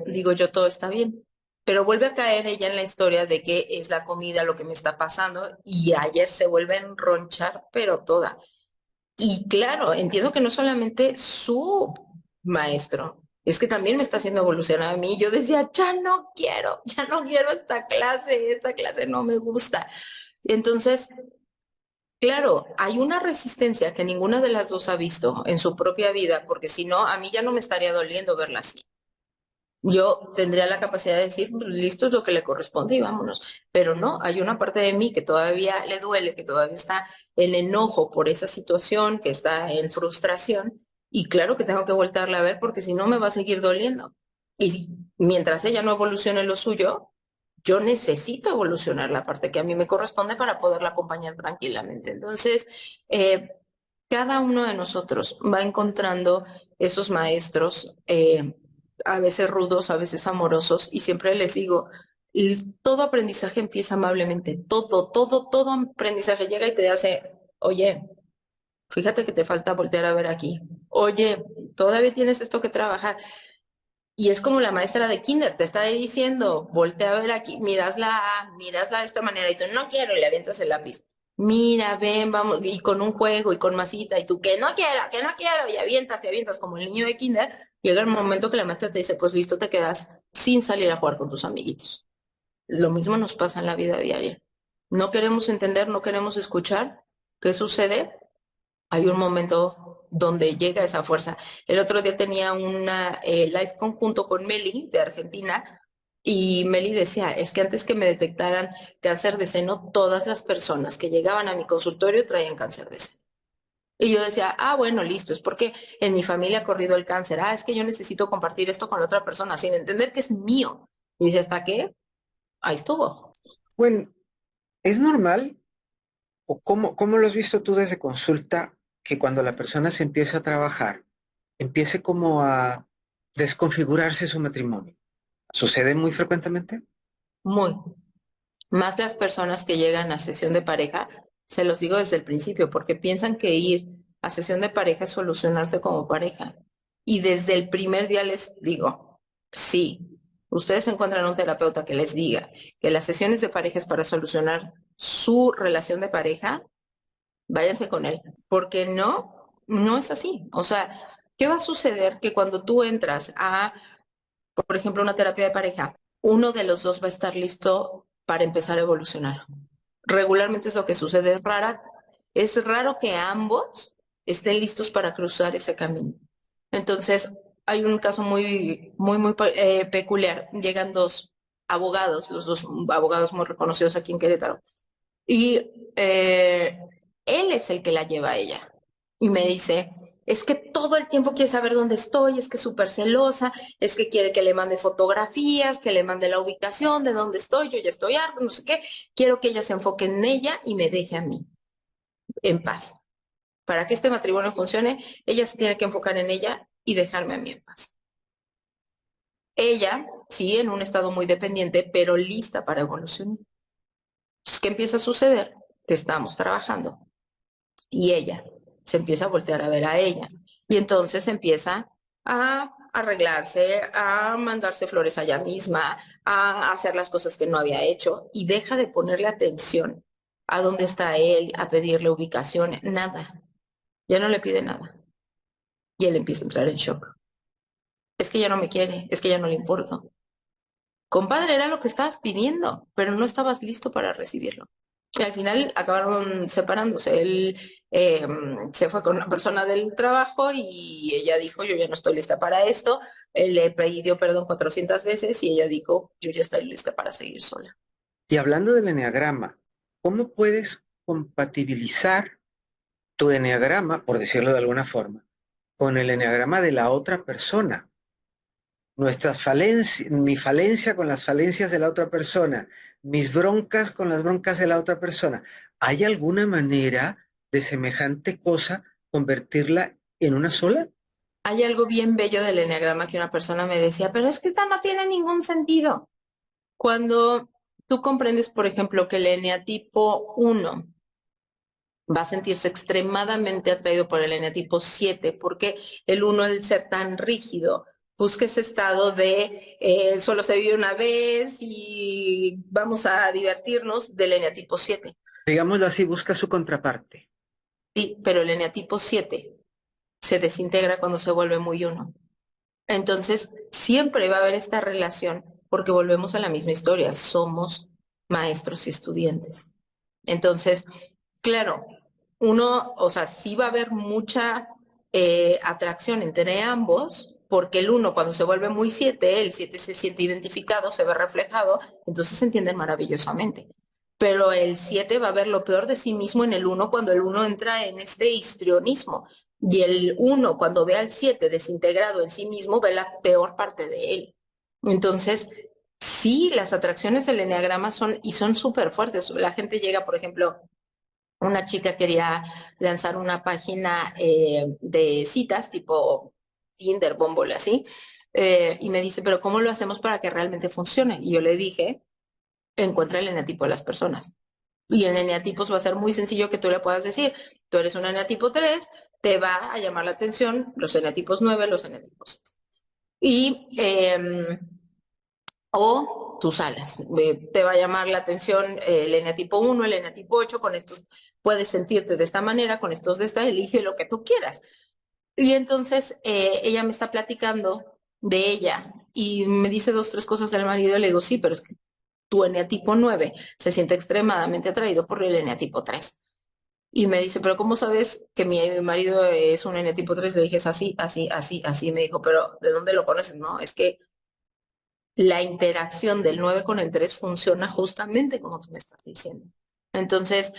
digo yo, todo está bien. pero vuelve a caer ella en la historia de que es la comida lo que me está pasando y ayer se vuelve a enronchar, pero toda. Y claro, entiendo que no solamente su maestro, es que también me está haciendo evolucionar a mí. Yo decía, ya no quiero esta clase no me gusta. Entonces, claro, hay una resistencia que ninguna de las dos ha visto en su propia vida, porque si no, a mí ya no me estaría doliendo verla así. Yo tendría la capacidad de decir, "Pues, listo es lo que le corresponde y vámonos". Pero no, hay una parte de mí que todavía le duele, que todavía está en enojo por esa situación, que está en frustración. Y claro que tengo que voltearla a ver porque si no me va a seguir doliendo. Y mientras ella no evolucione lo suyo, yo necesito evolucionar la parte que a mí me corresponde para poderla acompañar tranquilamente. Entonces, eh, cada uno de nosotros va encontrando esos maestros, a veces rudos, a veces amorosos, y siempre les digo, todo aprendizaje empieza amablemente, todo aprendizaje llega y te hace, oye, fíjate que te falta voltear a ver aquí, oye, todavía tienes esto que trabajar. Y es como la maestra de kinder, te está diciendo, voltea a ver aquí, mirasla de esta manera, y tú no quiero, y le avientas el lápiz. Mira, ven, vamos, y con un juego y con masita, y tú que no quiero, y avientas como el niño de kinder, llega el momento que la maestra te dice, pues listo, te quedas sin salir a jugar con tus amiguitos. Lo mismo nos pasa en la vida diaria. No queremos entender, no queremos escuchar. ¿Qué sucede? Hay un momento donde llega esa fuerza. El otro día tenía una live conjunto con Meli de Argentina y Meli decía, es que antes que me detectaran cáncer de seno, todas las personas que llegaban a mi consultorio traían cáncer de seno. Y yo decía, ah, bueno, listo, es porque en mi familia ha corrido el cáncer. Ah, es que yo necesito compartir esto con la otra persona sin entender que es mío. Y dice, ¿hasta qué? Ahí estuvo. Bueno, ¿es normal o cómo lo has visto tú desde consulta que cuando la persona se empieza a trabajar, empiece como a desconfigurarse su matrimonio? ¿Sucede muy frecuentemente? Muy. Más las personas que llegan a sesión de pareja, se los digo desde el principio, porque piensan que ir a sesión de pareja es solucionarse como pareja. Y desde el primer día les digo, sí, ustedes encuentran un terapeuta que les diga que las sesiones de pareja es para solucionar su relación de pareja, váyanse con él, porque no es así. O sea, ¿qué va a suceder? Que cuando tú entras a, por ejemplo, una terapia de pareja, uno de los dos va a estar listo para empezar a evolucionar. Regularmente es lo que sucede, es raro que ambos estén listos para cruzar ese camino. Entonces, hay un caso muy peculiar. Llegan dos abogados, los dos abogados muy reconocidos aquí en Querétaro, y él es el que la lleva a ella. Y me dice, es que todo el tiempo quiere saber dónde estoy, es que es súper celosa, es que quiere que le mande fotografías, que le mande la ubicación de dónde estoy, yo ya estoy harto, no sé qué. Quiero que ella se enfoque en ella y me deje a mí, en paz. Para que este matrimonio funcione, ella se tiene que enfocar en ella y dejarme a mí en paz. Ella, sí, en un estado muy dependiente, pero lista para evolucionar. Entonces, ¿qué empieza a suceder? Que estamos trabajando y ella se empieza a voltear a ver a ella. Y entonces empieza a arreglarse, a mandarse flores a ella misma, a hacer las cosas que no había hecho y deja de ponerle atención a dónde está él, a pedirle ubicación, nada. Ya no le pide nada. Y él empieza a entrar en shock. Es que ya no me quiere, es que ya no le importo. Compadre, era lo que estabas pidiendo, pero no estabas listo para recibirlo. Y al final acabaron separándose. Él se fue con una persona del trabajo y ella dijo, yo ya no estoy lista para esto. Él le pidió perdón 400 veces y ella dijo, yo ya estoy lista para seguir sola. Y hablando del eneagrama, ¿cómo puedes compatibilizar tu eneagrama, por decirlo de alguna forma, con el eneagrama de la otra persona? Nuestras falencias, mi falencia con las falencias de la otra persona, mis broncas con las broncas de la otra persona. ¿Hay alguna manera de semejante cosa convertirla en una sola? Hay algo bien bello del enneagrama que una persona me decía, pero es que esta no tiene ningún sentido. Cuando tú comprendes, por ejemplo, que el eneatipo 1 va a sentirse extremadamente atraído por el eneatipo 7, porque el uno, el ser tan rígido, busca ese estado de solo se vive una vez y vamos a divertirnos del eneatipo 7. Digámoslo así, busca su contraparte. Sí, pero el eneatipo 7 se desintegra cuando se vuelve muy uno. Entonces, siempre va a haber esta relación porque volvemos a la misma historia, somos maestros y estudiantes. Entonces, claro, uno, o sea, sí va a haber mucha atracción entre ambos, porque el uno cuando se vuelve muy 7, el 7 se siente identificado, se ve reflejado, entonces se entienden maravillosamente. Pero el 7 va a ver lo peor de sí mismo en el uno cuando el uno entra en este histrionismo. Y el uno cuando ve al 7 desintegrado en sí mismo, ve la peor parte de él. Entonces, sí, las atracciones del enneagrama son, y son súper fuertes. La gente llega, por ejemplo, una chica quería lanzar una página de citas tipo Tinder, Bumble, así, y me dice, pero ¿cómo lo hacemos para que realmente funcione? Y yo le dije, encuentra el eneatipo de las personas. Y en eneatipos va a ser muy sencillo que tú le puedas decir, tú eres un eneatipo 3, te va a llamar la atención los eneatipos 9, los eneatipos 6. Y o tus alas. Te va a llamar la atención el eneatipo 1, el eneatipo 8, con estos puedes sentirte de esta manera, con estos de esta, elige lo que tú quieras. Y entonces ella me está platicando de ella y me dice dos, tres cosas del marido y le digo, sí, pero es que tu eneatipo 9 se siente extremadamente atraído por el eneatipo 3. Y me dice, pero ¿cómo sabes que mi marido es un eneatipo 3? Le dije, es así, así, así, así. Me dijo, pero ¿de dónde lo conoces? No, es que la interacción del 9 con el 3 funciona justamente como tú me estás diciendo. Entonces,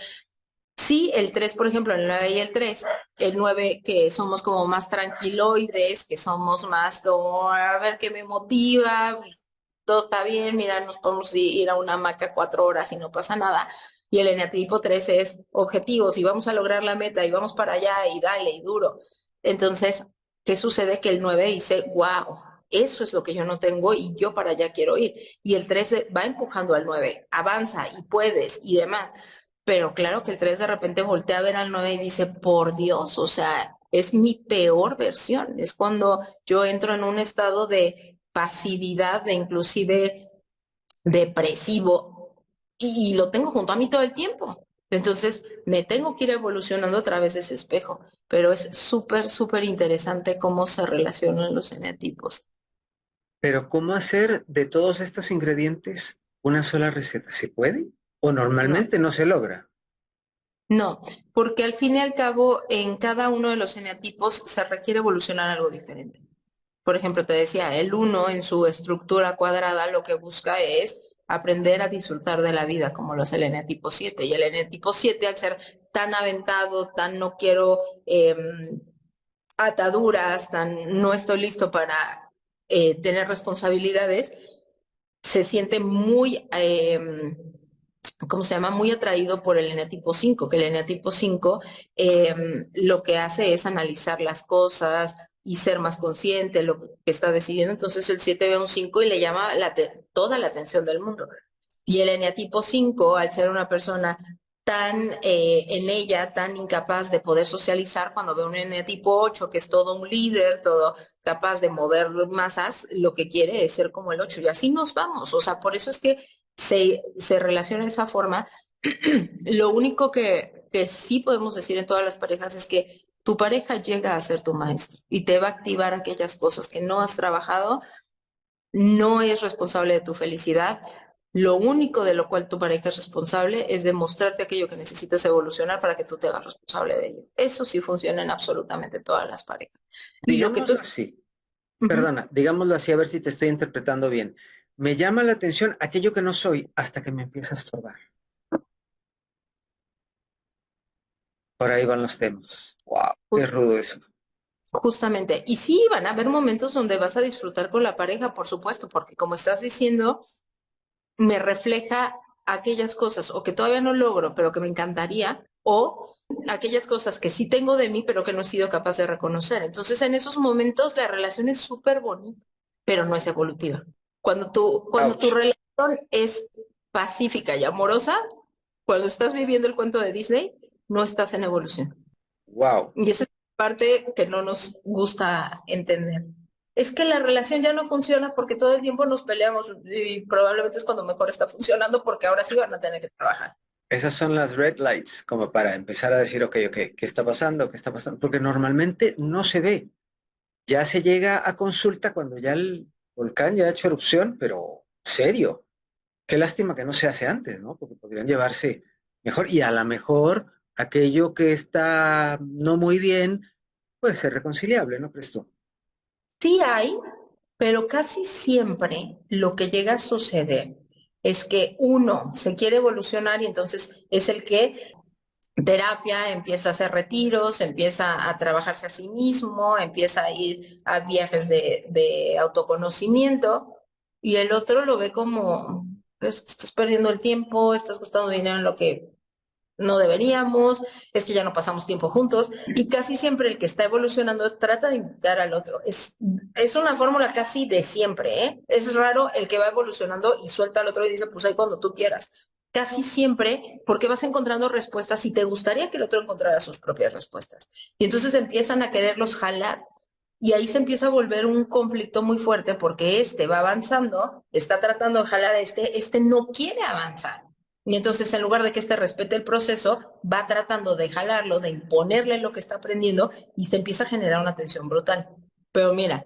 sí, el 3 por ejemplo, el 9 y el 9 que somos como más tranquiloides, que somos más como, a ver qué me motiva, todo está bien, mira, nos podemos ir a una hamaca 4 horas y no pasa nada. Y el eneatipo 3 es objetivos y vamos a lograr la meta y vamos para allá y dale y duro. Entonces, ¿qué sucede? Que el 9 dice, wow, eso es lo que yo no tengo y yo para allá quiero ir. Y el 13 va empujando al 9, avanza y puedes y demás. Pero claro que el 3 de repente voltea a ver al 9 y dice, por Dios, o sea, es mi peor versión. Es cuando yo entro en un estado de pasividad, de inclusive depresivo, y lo tengo junto a mí todo el tiempo. Entonces, me tengo que ir evolucionando a través de ese espejo, pero es súper, súper interesante cómo se relacionan los eneatipos. Pero ¿cómo hacer de todos estos ingredientes una sola receta? ¿Se puede? ¿O No, normalmente no se logra? no, porque al fin y al cabo, en cada uno de los eneatipos se requiere evolucionar algo diferente. Por ejemplo, te decía, el uno en su estructura cuadrada lo que busca es aprender a disfrutar de la vida, como lo hace el eneatipo 7. Y el eneatipo 7, al ser tan aventado, tan no quiero ataduras, tan no estoy listo para tener responsabilidades, se siente muy, ¿cómo se llama? Muy atraído por el eneatipo 5, que el eneatipo 5 lo que hace es analizar las cosas y ser más consciente de lo que está decidiendo. Entonces el 7 ve a un 5 y le llama toda la atención del mundo. Y el eneatipo 5, al ser una persona tan en ella, tan incapaz de poder socializar, cuando ve un eneatipo 8, que es todo un líder, todo capaz de mover masas, lo que quiere es ser como el 8. Y así nos vamos. O sea, por eso es que se relaciona de esa forma. Lo único que sí podemos decir en todas las parejas es que tu pareja llega a ser tu maestro y te va a activar aquellas cosas que no has trabajado, no es responsable de tu felicidad. Lo único de lo cual tu pareja es responsable es demostrarte aquello que necesitas evolucionar para que tú te hagas responsable de ello. Eso sí funciona en absolutamente todas las parejas. Y lo que tú... Digámoslo así, Ujú. perdona, digámoslo así a ver si te estoy interpretando bien. Me llama la atención aquello que no soy hasta que me empieza a estorbar. Por ahí van los temas. Wow, qué Jus- rudo eso. Justamente. Y sí, van a haber momentos donde vas a disfrutar con la pareja, por supuesto, porque como estás diciendo, me refleja aquellas cosas o que todavía no logro, pero que me encantaría, o aquellas cosas que sí tengo de mí, pero que no he sido capaz de reconocer. Entonces, en esos momentos la relación es súper bonita, pero no es evolutiva. Cuando tu Ouch. relación es pacífica y amorosa, cuando estás viviendo el cuento de Disney, no estás en evolución. Wow. Y esa es la parte que no nos gusta entender. Es que la relación ya no funciona porque todo el tiempo nos peleamos y probablemente es cuando mejor está funcionando porque ahora sí van a tener que trabajar. Esas son las red lights, como para empezar a decir, ok, ok, ¿qué está pasando? ¿Qué está pasando? Porque normalmente no se ve. Ya se llega a consulta cuando ya el volcán ya ha hecho erupción, pero serio. Qué lástima que no se hace antes, ¿no? Porque podrían llevarse mejor y a lo mejor aquello que está no muy bien puede ser reconciliable, ¿no crees tú? Sí hay, pero casi siempre lo que llega a suceder es que uno se quiere evolucionar y entonces es el que terapia, empieza a hacer retiros, empieza a trabajarse a sí mismo, empieza a ir a viajes de autoconocimiento y el otro lo ve como, "Pero es que estás perdiendo el tiempo, estás gastando dinero en lo que no deberíamos, es que ya no pasamos tiempo juntos y casi siempre el que está evolucionando trata de invitar al otro. Es una fórmula casi de siempre, ¿eh? Es raro el que va evolucionando y suelta al otro y dice, pues ahí cuando tú quieras. Casi siempre porque vas encontrando respuestas y te gustaría que el otro encontrara sus propias respuestas. Y entonces empiezan a quererlos jalar. Y ahí se empieza a volver un conflicto muy fuerte porque este va avanzando, está tratando de jalar a este no quiere avanzar. Y entonces, en lugar de que este respete el proceso, va tratando de jalarlo, de imponerle lo que está aprendiendo y se empieza a generar una tensión brutal. Pero mira,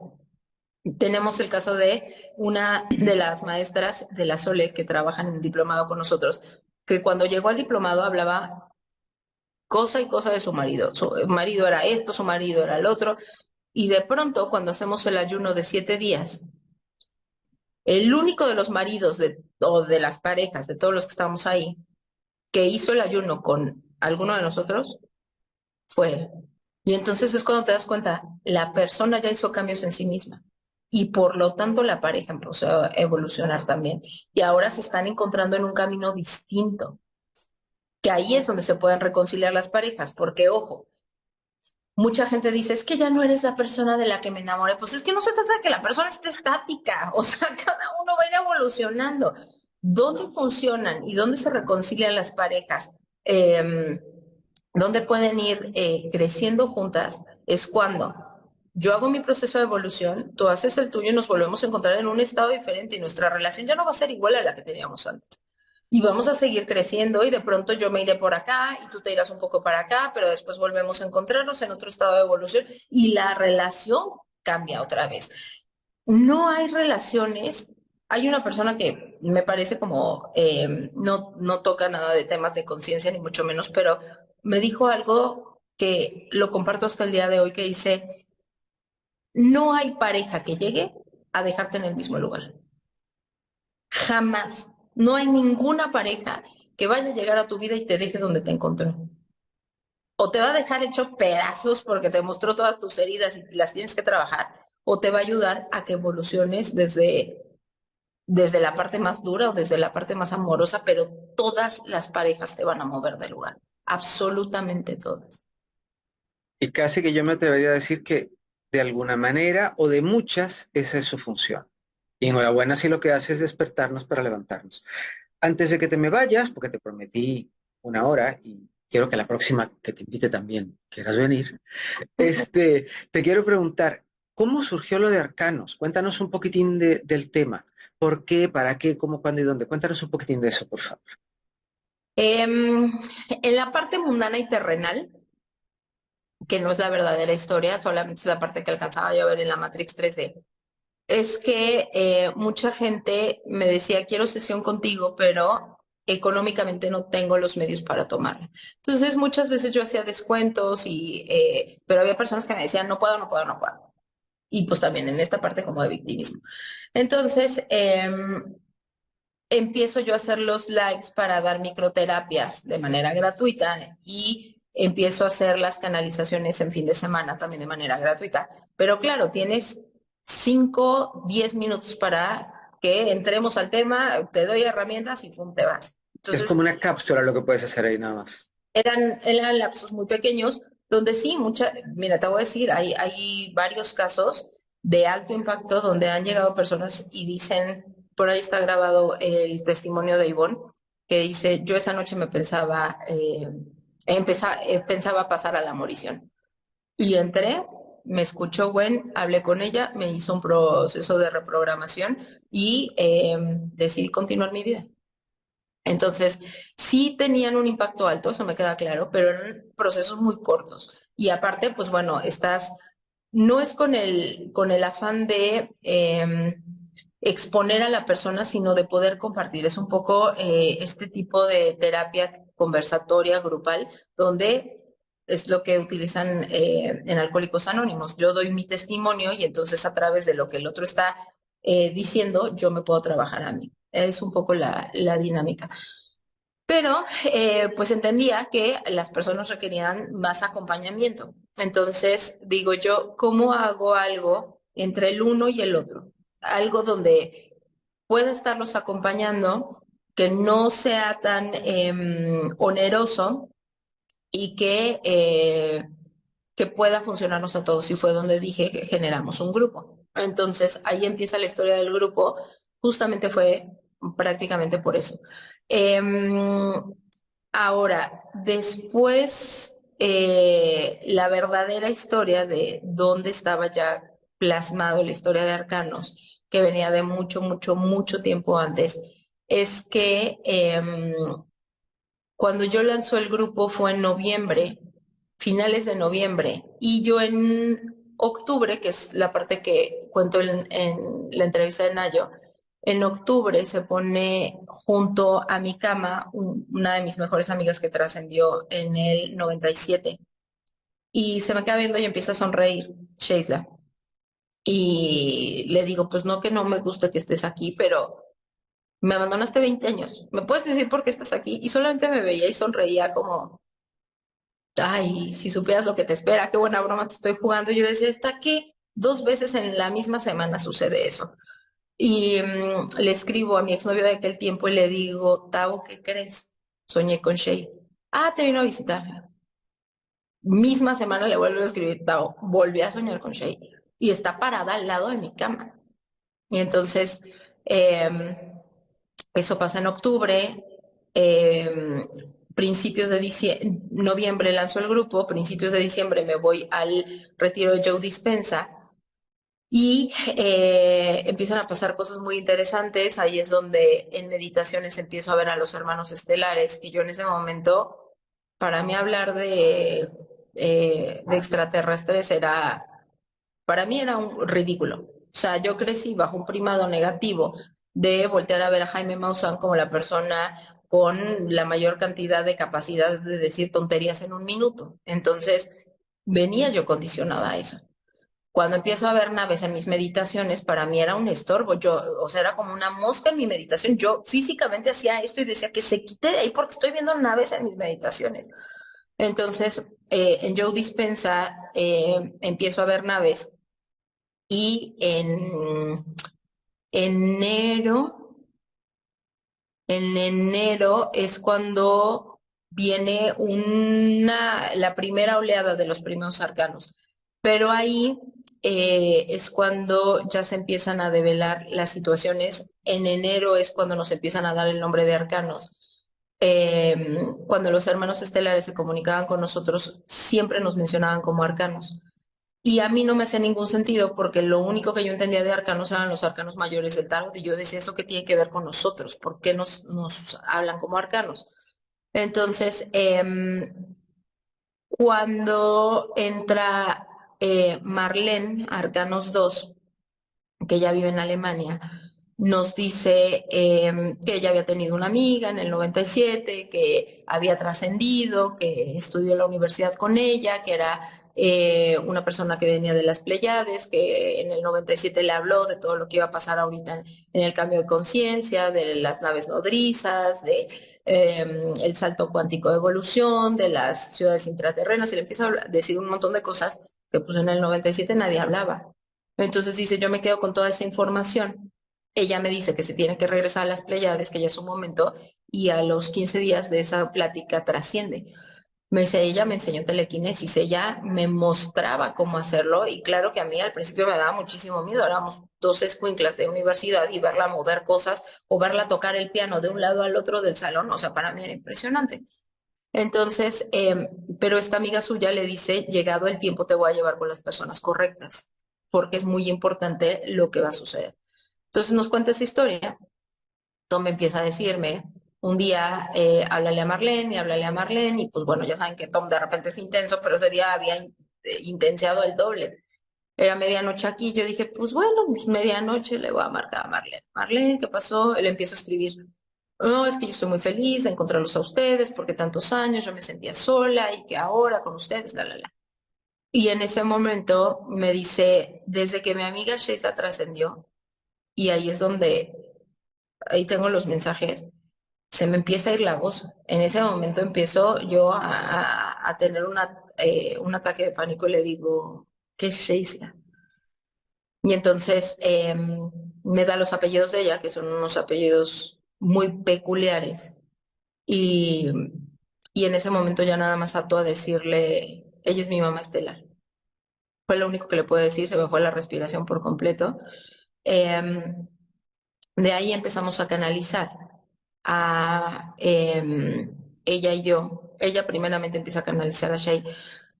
tenemos el caso de una de las maestras de la SOLE que trabajan en el diplomado con nosotros, que cuando llegó al diplomado hablaba cosa y cosa de su marido. Su marido era esto, su marido era el otro. Y de pronto, cuando hacemos el ayuno de 7 días, el único de los maridos o de las parejas, de todos los que estábamos ahí, que hizo el ayuno con alguno de nosotros fue él. Y entonces es cuando te das cuenta, la persona ya hizo cambios en sí misma. Y por lo tanto la pareja empezó a evolucionar también. Y ahora se están encontrando en un camino distinto. Que ahí es donde se pueden reconciliar las parejas. Porque, ojo, mucha gente dice, es que ya no eres la persona de la que me enamoré. Pues es que no se trata de que la persona esté estática. O sea, cada uno va a ir evolucionando. ¿Dónde funcionan y dónde se reconcilian las parejas? Dónde pueden ir creciendo juntas es cuando yo hago mi proceso de evolución, tú haces el tuyo y nos volvemos a encontrar en un estado diferente y nuestra relación ya no va a ser igual a la que teníamos antes. Y vamos a seguir creciendo y de pronto yo me iré por acá y tú te irás un poco para acá, pero después volvemos a encontrarnos en otro estado de evolución y la relación cambia otra vez. No hay relaciones. Hay una persona que me parece como no toca nada de temas de conciencia, ni mucho menos, pero me dijo algo que lo comparto hasta el día de hoy, que dice, no hay pareja que llegue a dejarte en el mismo lugar. Jamás. No hay ninguna pareja que vaya a llegar a tu vida y te deje donde te encontró. O te va a dejar hecho pedazos porque te mostró todas tus heridas y las tienes que trabajar, o te va a ayudar a que evoluciones desde la parte más dura o desde la parte más amorosa, pero todas las parejas te van a mover del lugar, absolutamente todas. Y casi que yo me atrevería a decir que de alguna manera o de muchas, esa es su función. Y enhorabuena si lo que hace es despertarnos para levantarnos. Antes de que te me vayas, porque te prometí una hora y quiero que la próxima que te invite también quieras venir, te quiero preguntar, ¿cómo surgió lo de Arcanos? Cuéntanos un poquitín del tema. ¿Por qué? ¿Para qué? ¿Cómo? ¿Cuándo y dónde? Cuéntanos un poquitín de eso, por favor. En la parte mundana y terrenal, que no es la verdadera historia, solamente es la parte que alcanzaba yo a ver en la Matrix 3D, es que mucha gente me decía, quiero sesión contigo, pero económicamente no tengo los medios para tomarla. Entonces muchas veces yo hacía descuentos pero había personas que me decían, no puedo, no puedo, no puedo. Y pues también en esta parte como de victimismo. Entonces, empiezo yo a hacer los lives para dar microterapias de manera gratuita y empiezo a hacer las canalizaciones en fin de semana también de manera gratuita. Pero claro, tienes 5, 10 minutos para que entremos al tema, te doy herramientas y pum, te vas. Es Entonces, como una cápsula lo que puedes hacer ahí nada más. eran lapsos muy pequeños donde sí, mira, te voy a decir, hay varios casos de alto impacto donde han llegado personas y dicen, por ahí está grabado el testimonio de Ivonne, que dice, yo esa noche me pensaba pasar a la morición. Y entré me escuchó, Gwen, hablé con ella, me hizo un proceso de reprogramación y decidí continuar mi vida. Entonces, sí tenían un impacto alto, eso me queda claro, pero eran procesos muy cortos. Y aparte, pues bueno, no es con el afán de exponer a la persona, sino de poder compartir. Es un poco este tipo de terapia conversatoria grupal, donde es lo que utilizan en Alcohólicos Anónimos. Yo doy mi testimonio y entonces a través de lo que el otro está diciendo, yo me puedo trabajar a mí. Es un poco la dinámica. Pero pues entendía que las personas requerían más acompañamiento. Entonces digo yo, ¿cómo hago algo entre el uno y el otro? Algo donde pueda estarlos acompañando, que no sea tan oneroso y que pueda funcionarnos a todos. Y fue donde dije que generamos un grupo. Entonces ahí empieza la historia del grupo. Justamente fue prácticamente por eso. Em, Ahora, después, la verdadera historia de dónde estaba ya plasmado la historia de Arcanos, que venía de mucho, mucho, mucho tiempo antes, es que cuando yo lanzó el grupo fue en noviembre, finales de noviembre, y yo en octubre, que es la parte que cuento en la entrevista de Nayo, en octubre se pone junto a mi cama una de mis mejores amigas que trascendió en el 97 y se me queda viendo y empieza a sonreír, Sheila. Y le digo, pues no que no me gusta que estés aquí, pero me abandonaste 20 años. ¿Me puedes decir por qué estás aquí? Y solamente me veía y sonreía como, ay, si supieras lo que te espera, qué buena broma te estoy jugando. Y yo decía, ¿está qué? 2 veces en la misma semana sucede eso. Y le escribo a mi exnovio de aquel tiempo y le digo, Tavo, ¿qué crees? Soñé con Shay. Ah, te vino a visitar. Misma semana le vuelvo a escribir, Tavo, volví a soñar con Shay. Y está parada al lado de mi cama. Y entonces, eso pasa en octubre. eh, Principios de noviembre lanzo el grupo, principios de diciembre me voy al retiro de Joe Dispensa y empiezan a pasar cosas muy interesantes. Ahí es donde en meditaciones empiezo a ver a los hermanos estelares y yo en ese momento, para mí hablar de extraterrestres para mí era un ridículo. O sea, yo crecí bajo un primado negativo de voltear a ver a Jaime Maussan como la persona con la mayor cantidad de capacidad de decir tonterías en un minuto. Entonces, venía yo condicionada a eso. Cuando empiezo a ver naves en mis meditaciones, para mí era un estorbo. Yo, o sea, era como una mosca en mi meditación. Yo físicamente hacía esto y decía que se quite de ahí porque estoy viendo naves en mis meditaciones. Entonces, en Joe Dispensa empiezo a ver naves y enero, en enero es cuando viene la primera oleada de los primeros arcanos. Pero ahí es cuando ya se empiezan a develar las situaciones. En enero es cuando nos empiezan a dar el nombre de arcanos. Cuando los hermanos estelares se comunicaban con nosotros, siempre nos mencionaban como arcanos. Y a mí no me hacía ningún sentido porque lo único que yo entendía de arcanos eran los arcanos mayores del tarot y yo decía, ¿eso qué tiene que ver con nosotros? ¿Por qué nos hablan como arcanos? Entonces, cuando entra Marlene, Arcanos 2 que ella vive en Alemania, nos dice que ella había tenido una amiga en el 97, que había trascendido, que estudió en la universidad con ella, que era una persona que venía de las Pleiades, que en el 97 le habló de todo lo que iba a pasar ahorita en el cambio de conciencia, de las naves nodrizas, de el salto cuántico de evolución, de las ciudades intraterrenas, y le empieza a decir un montón de cosas que pues en el 97 nadie hablaba. Entonces dice, yo me quedo con toda esa información. Ella me dice que se tiene que regresar a las Pleiades, que ya es un momento, y a los 15 días de esa plática trasciende. Me dice, ella me enseñó telequinesis, ella me mostraba cómo hacerlo, y claro que a mí al principio me daba muchísimo miedo, éramos dos escuinclas de universidad y verla mover cosas o verla tocar el piano de un lado al otro del salón, o sea, para mí era impresionante. Entonces, pero esta amiga suya le dice, llegado el tiempo te voy a llevar con las personas correctas, porque es muy importante lo que va a suceder. Entonces nos cuenta esa historia. Tom empieza a decirme, un día háblale a Marlene y háblale a Marlene, y pues bueno, ya saben que Tom de repente es intenso, pero ese día había intensiado el doble. Era medianoche aquí, yo dije, pues bueno, pues medianoche le voy a marcar a Marlene. Marlene, ¿qué pasó? Él empieza a escribir. No, es que yo estoy muy feliz de encontrarlos a ustedes porque tantos años yo me sentía sola y que ahora con ustedes, la, la, la. Y en ese momento me dice, desde que mi amiga Sheila trascendió, y ahí es donde, ahí tengo los mensajes, se me empieza a ir la voz. En ese momento empiezo yo a tener un ataque de pánico y le digo, ¿qué es Sheila? Y entonces me da los apellidos de ella, que son unos apellidos muy peculiares. Y, y en ese momento ya nada más ato a decirle, ella es mi mamá estelar. Fue lo único que le puedo decir, se me fue la respiración por completo. Em, de ahí empezamos a canalizar a ella y yo. Ella primeramente empieza a canalizar a Shay.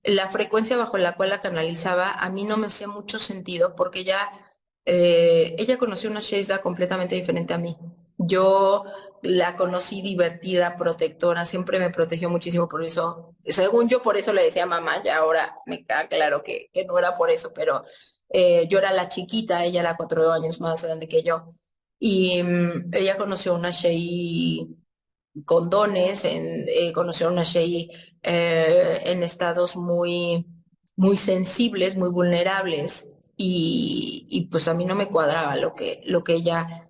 La frecuencia bajo la cual la canalizaba a mí no me hacía mucho sentido porque ella conoció una Sheila completamente diferente a mí. Yo la conocí divertida, protectora, siempre me protegió muchísimo por eso. Según yo, por eso le decía mamá, ya ahora me queda claro que no era por eso, pero yo era la chiquita, ella era 4 años más grande que yo. Y ella conoció a una Shei con dones, conoció a una Shei en estados muy, muy sensibles, muy vulnerables. Y pues a mí no me cuadraba lo que ella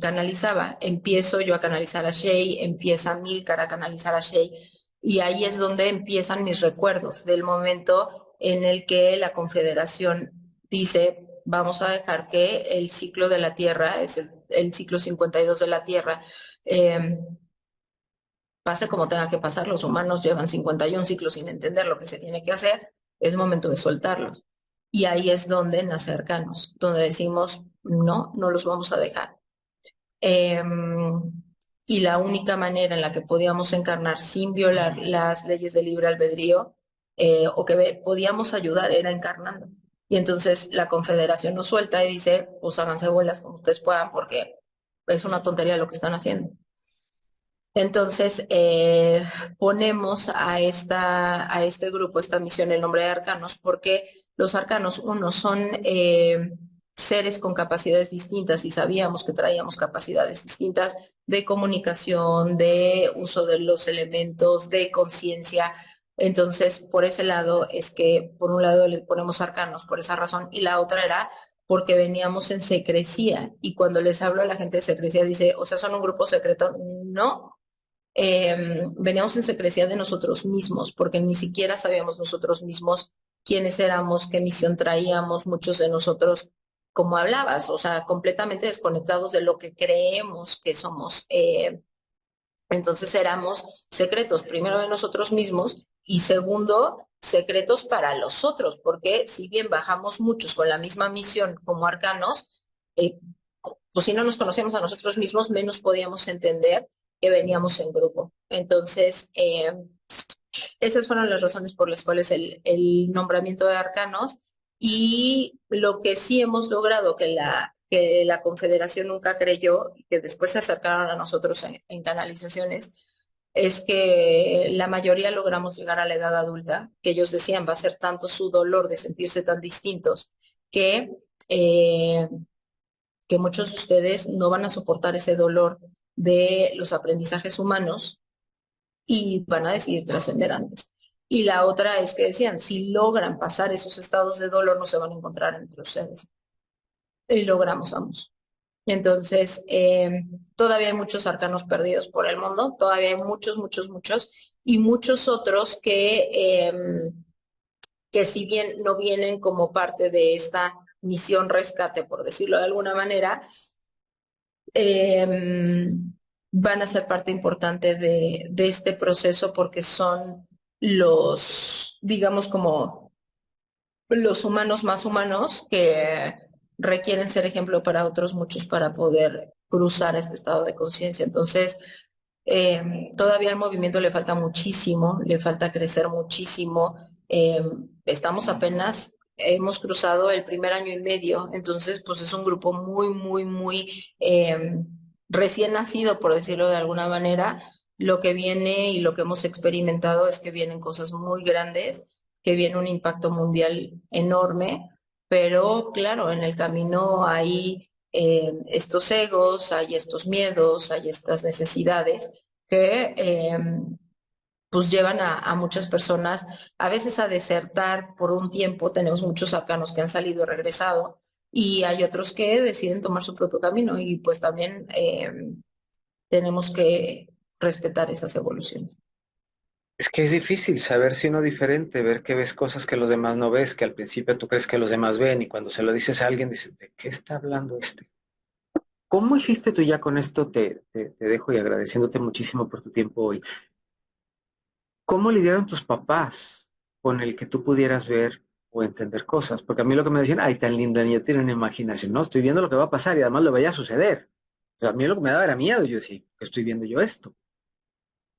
canalizaba. Empiezo yo a canalizar a Shei, empieza Milcar a canalizar a Shei, y ahí es donde empiezan mis recuerdos del momento en el que la Confederación dice, vamos a dejar que el ciclo de la Tierra, es el ciclo 52 de la Tierra, eh, pase como tenga que pasar. Los humanos llevan 51 ciclos sin entender lo que se tiene que hacer, es momento de soltarlos. Y ahí es donde nace Arcanos, donde decimos, no, no los vamos a dejar. Eh, y la única manera en la que podíamos encarnar sin violar las leyes del libre albedrío, o que podíamos ayudar, era encarnando. Y entonces la Confederación nos suelta y dice, pues háganse bolas como ustedes puedan, porque es una tontería lo que están haciendo. Entonces ponemos a este grupo, esta misión, el nombre de arcanos, porque los arcanos, uno, son seres con capacidades distintas y sabíamos que traíamos capacidades distintas de comunicación, de uso de los elementos, de conciencia. Entonces, por ese lado es que, por un lado, le ponemos arcanos por esa razón, y la otra era porque veníamos en secrecía. Y cuando les hablo a la gente de secrecía, dice, o sea, son un grupo secreto. No, veníamos en secrecía de nosotros mismos, porque ni siquiera sabíamos nosotros mismos quiénes éramos, qué misión traíamos, muchos de nosotros, como hablabas, o sea, completamente desconectados de lo que creemos que somos. Entonces éramos secretos, primero de nosotros mismos y segundo, secretos para los otros, porque si bien bajamos muchos con la misma misión como arcanos, pues si no nos conocíamos a nosotros mismos, menos podíamos entender que veníamos en grupo. Entonces, esas fueron las razones por las cuales el nombramiento de arcanos, y lo que sí hemos logrado, que la Confederación nunca creyó y que después se acercaron a nosotros en canalizaciones, es que la mayoría logramos llegar a la edad adulta, que ellos decían va a ser tanto su dolor de sentirse tan distintos que eh, que muchos de ustedes no van a soportar ese dolor de los aprendizajes humanos y van a decidir trascender antes. Y la otra es que decían, si logran pasar esos estados de dolor, no se van a encontrar entre ustedes. Y logramos ambos. Entonces, todavía hay muchos arcanos perdidos por el mundo, todavía hay muchos, muchos, muchos, y muchos otros que si bien no vienen como parte de esta misión rescate, por decirlo de alguna manera, eh, van a ser parte importante de este proceso porque son los, digamos, como los humanos más humanos que requieren ser ejemplo para otros muchos para poder cruzar este estado de conciencia. Entonces, Todavía al movimiento le falta muchísimo, le falta crecer muchísimo. Eh, Estamos apenas, hemos cruzado el primer año y medio, entonces pues es un grupo muy, muy, muy recién nacido, por decirlo de alguna manera. Lo que viene y lo que hemos experimentado es que vienen cosas muy grandes, que viene un impacto mundial enorme, pero claro, en el camino hay estos egos, hay estos miedos, hay estas necesidades que pues llevan a muchas personas a veces a desertar por un tiempo. Tenemos muchos afganos que han salido y regresado y hay otros que deciden tomar su propio camino y pues también tenemos que respetar esas evoluciones. Es que es difícil saber si uno diferente, ver que ves cosas que los demás no ves, que al principio tú crees que los demás ven y cuando se lo dices a alguien dices, ¿de qué está hablando este? ¿Cómo hiciste tú ya con esto? Te dejo y agradeciéndote muchísimo por tu tiempo hoy. ¿Cómo lidiaron tus papás con el que tú pudieras ver o entender cosas? Porque a mí lo que me decían, ay, tan linda niña, tiene una imaginación. No, estoy viendo lo que va a pasar y además lo vaya a suceder. O sea, a mí lo que me daba era miedo. Yo decía, que estoy viendo yo esto.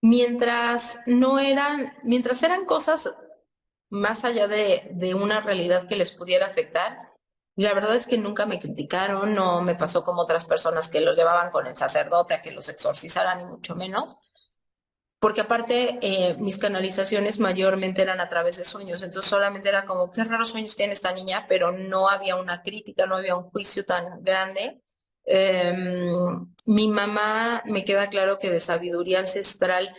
Mientras no eran, mientras eran cosas más allá de una realidad que les pudiera afectar, la verdad es que nunca me criticaron, no me pasó como otras personas que los llevaban con el sacerdote a que los exorcizaran, ni mucho menos, porque aparte mis canalizaciones mayormente eran a través de sueños, entonces solamente era como, qué raros sueños tiene esta niña, pero no había una crítica, no había un juicio tan grande. Mi mamá me queda claro que de sabiduría ancestral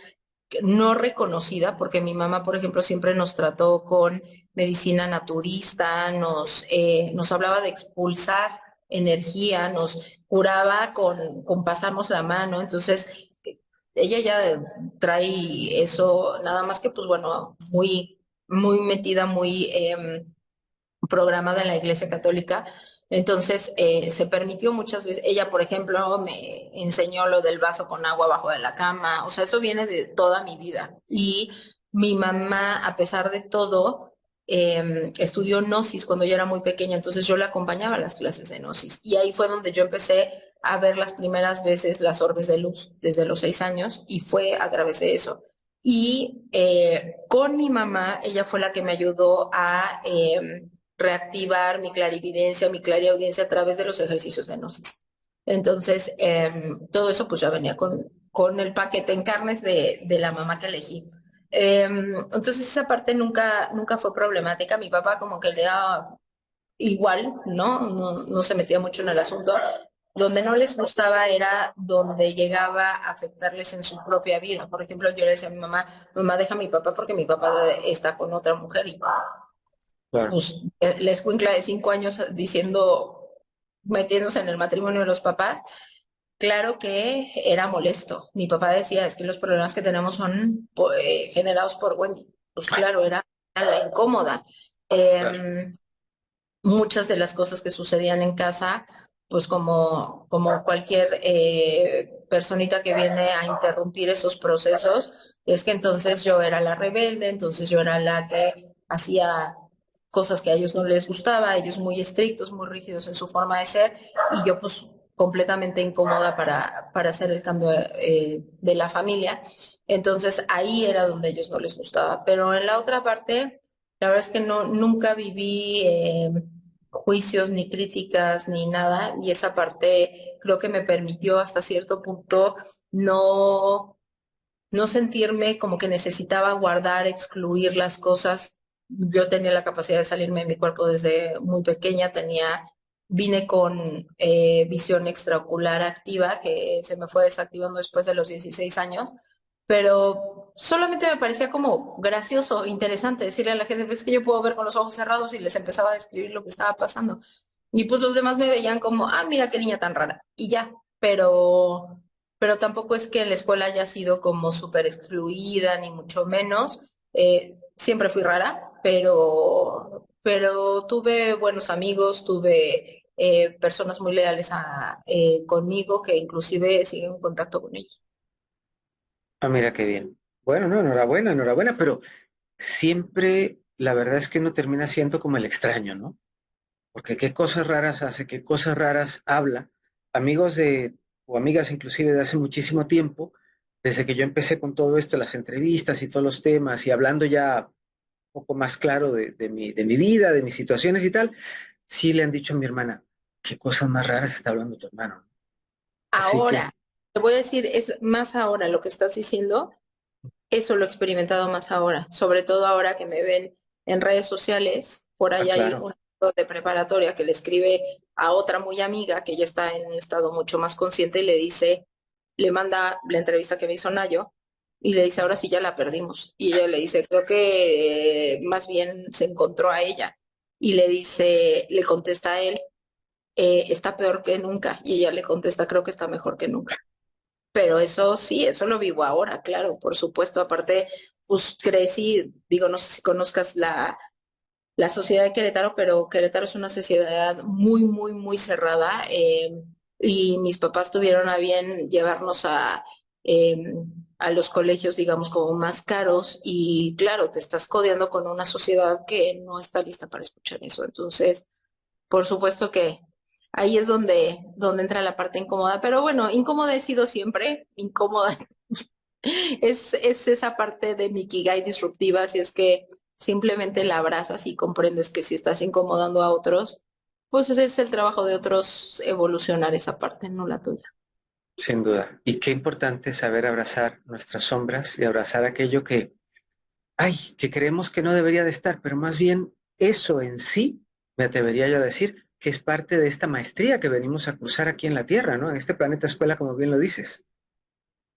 no reconocida, porque mi mamá, por ejemplo, siempre nos trató con medicina naturista, nos hablaba de expulsar energía, nos curaba con pasarnos la mano, entonces ella ya trae eso, nada más que pues bueno, muy, muy metida, muy programada en la Iglesia Católica. Entonces, se permitió muchas veces, ella, por ejemplo, me enseñó lo del vaso con agua abajo de la cama, o sea, eso viene de toda mi vida. Y mi mamá, a pesar de todo, estudió Gnosis cuando yo era muy pequeña, entonces yo la acompañaba a las clases de Gnosis. Y ahí fue donde yo empecé a ver las primeras veces las orbes de luz, desde los 6 años, y fue a través de eso. Y con mi mamá, ella fue la que me ayudó a reactivar mi clarividencia, mi clariaudiencia a través de los ejercicios de gnosis. Entonces, todo eso pues ya venía con el paquete en carnes de la mamá que elegí. Entonces esa parte nunca fue problemática. Mi papá como que le daba igual, ¿no? No se metía mucho en el asunto. Donde no les gustaba era donde llegaba a afectarles en su propia vida. Por ejemplo, yo le decía a mi mamá, mamá, deja a mi papá porque mi papá está con otra mujer y Claro. pues la escuincla de 5 años diciendo, metiéndose en el matrimonio de los papás, claro que era molesto. Mi papá decía, es que los problemas que tenemos son generados por Wendy. Pues claro, era la incómoda. Claro. Muchas de las cosas que sucedían en casa, pues como cualquier personita que viene a interrumpir esos procesos, es que entonces yo era la rebelde, entonces yo era la que hacía cosas que a ellos no les gustaba, ellos muy estrictos, muy rígidos en su forma de ser, y yo pues completamente incómoda para hacer el cambio de la familia. Entonces ahí era donde a ellos no les gustaba. Pero en la otra parte, la verdad es que no, nunca viví juicios ni críticas ni nada y esa parte creo que me permitió hasta cierto punto no, no sentirme como que necesitaba guardar, excluir las cosas. Yo tenía la capacidad de salirme de mi cuerpo desde muy pequeña, vine con visión extraocular activa que se me fue desactivando después de los 16 años, pero solamente me parecía como gracioso, interesante decirle a la gente, pues es que yo puedo ver con los ojos cerrados y les empezaba a describir lo que estaba pasando. Y pues los demás me veían como, ah, mira qué niña tan rara. Y ya, pero tampoco es que en la escuela haya sido como súper excluida, ni mucho menos. Siempre fui rara, pero tuve buenos amigos, tuve personas muy leales conmigo que inclusive siguen en contacto con ellos. Ah, mira qué bien. Bueno, no, enhorabuena, enhorabuena, pero siempre la verdad es que uno termina siendo como el extraño, ¿no? Porque qué cosas raras hace, qué cosas raras habla. Amigos de, o amigas inclusive de hace muchísimo tiempo, desde que yo empecé con todo esto, las entrevistas y todos los temas, y hablando ya un poco más claro de mi vida, de mis situaciones y tal, sí le han dicho a mi hermana, qué cosas más raras está hablando tu hermano. Así que, Ahora, te voy a decir, es más ahora lo que estás diciendo, eso lo he experimentado más ahora, sobre todo ahora que me ven en redes sociales, por ahí hay claro, un amigo de preparatoria que le escribe a otra muy amiga que ya está en un estado mucho más consciente y le dice, le manda la entrevista que me hizo Nayo y le dice, ahora sí ya la perdimos. Y ella le dice, creo que más bien se encontró a ella. Y le dice, le contesta a él, está peor que nunca. Y ella le contesta, creo que está mejor que nunca. Pero eso sí, eso lo vivo ahora, claro, por supuesto. Aparte, pues crecí, digo, no sé si conozcas la sociedad de Querétaro, pero Querétaro es una sociedad muy, muy, muy cerrada. Y mis papás tuvieron a bien llevarnos eh, a los colegios, digamos, como más caros. Y claro, te estás codeando con una sociedad que no está lista para escuchar eso. Entonces, por supuesto que ahí es donde entra la parte incómoda, pero bueno, incómoda he sido siempre, incómoda es esa parte de mi Ikigai disruptiva, si es que simplemente la abrazas y comprendes que si estás incomodando a otros, pues ese es el trabajo de otros evolucionar esa parte, no la tuya. sin duda. Y qué importante saber abrazar nuestras sombras y abrazar aquello que, ay, que creemos que no debería de estar, pero más bien eso en sí, me atrevería yo a decir, que es parte de esta maestría que venimos a cruzar aquí en la Tierra, ¿no? En este planeta escuela, como bien lo dices.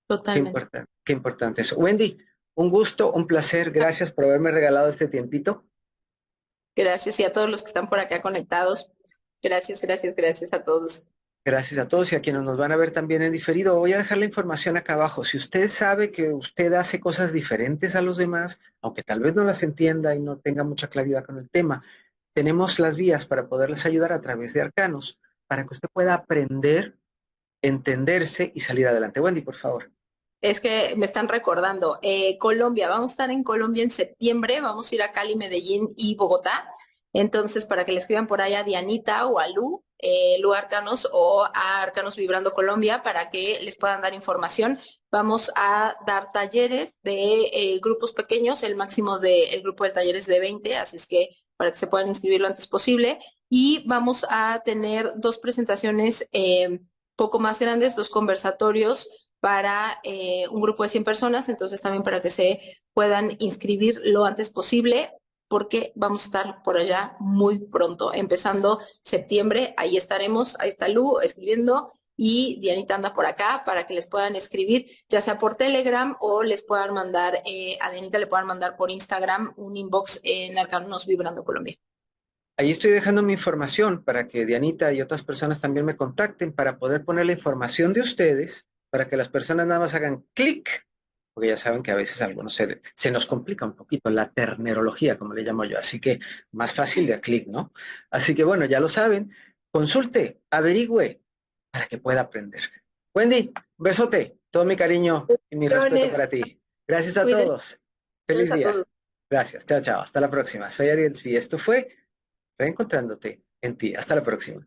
Totalmente. Qué importante eso. Wendy, un gusto, un placer. Gracias por haberme regalado este tiempito. Gracias y a todos los que están por acá conectados. Gracias, gracias, gracias a todos. Gracias a todos y a quienes nos van a ver también en diferido. Voy a dejar la información acá abajo. Si usted sabe que usted hace cosas diferentes a los demás, aunque tal vez no las entienda y no tenga mucha claridad con el tema, tenemos las vías para poderles ayudar a través de Arcanos, para que usted pueda aprender, entenderse y salir adelante. Wendy, por favor. Es que me están recordando, Colombia, vamos a estar en Colombia en septiembre, vamos a ir a Cali, Medellín y Bogotá. Entonces, para que le escriban por ahí a Dianita o a Lu Arcanos o a Arcanos Vibrando Colombia, para que les puedan dar información. Vamos a dar talleres de grupos pequeños, el máximo del grupo de talleres de 20, así es que para que se puedan inscribir lo antes posible. Y vamos a tener dos presentaciones poco más grandes, dos conversatorios para un grupo de 100 personas, entonces también para que se puedan inscribir lo antes posible, porque vamos a estar por allá muy pronto, empezando septiembre, ahí estaremos, ahí está Lu escribiendo y Dianita anda por acá para que les puedan escribir, ya sea por Telegram o les puedan mandar, a Dianita le puedan mandar por Instagram un inbox en Arcanos Vibrando Colombia. Ahí estoy dejando mi información para que Dianita y otras personas también me contacten para poder poner la información de ustedes, para que las personas nada más hagan clic, porque ya saben que a veces a algunos se nos complica un poquito la terminología, como le llamo yo, así que más fácil de a clic, ¿no? Así que bueno, ya lo saben, consulte, averigüe para que pueda aprender. Wendy, un besote, todo mi cariño y mi respeto Bendiciones, para ti. Gracias a cuídense todos. Feliz a día. todos. Gracias. Chao, chao. Hasta la próxima. Soy Ariel y esto fue Reencontrándote en ti. Hasta la próxima.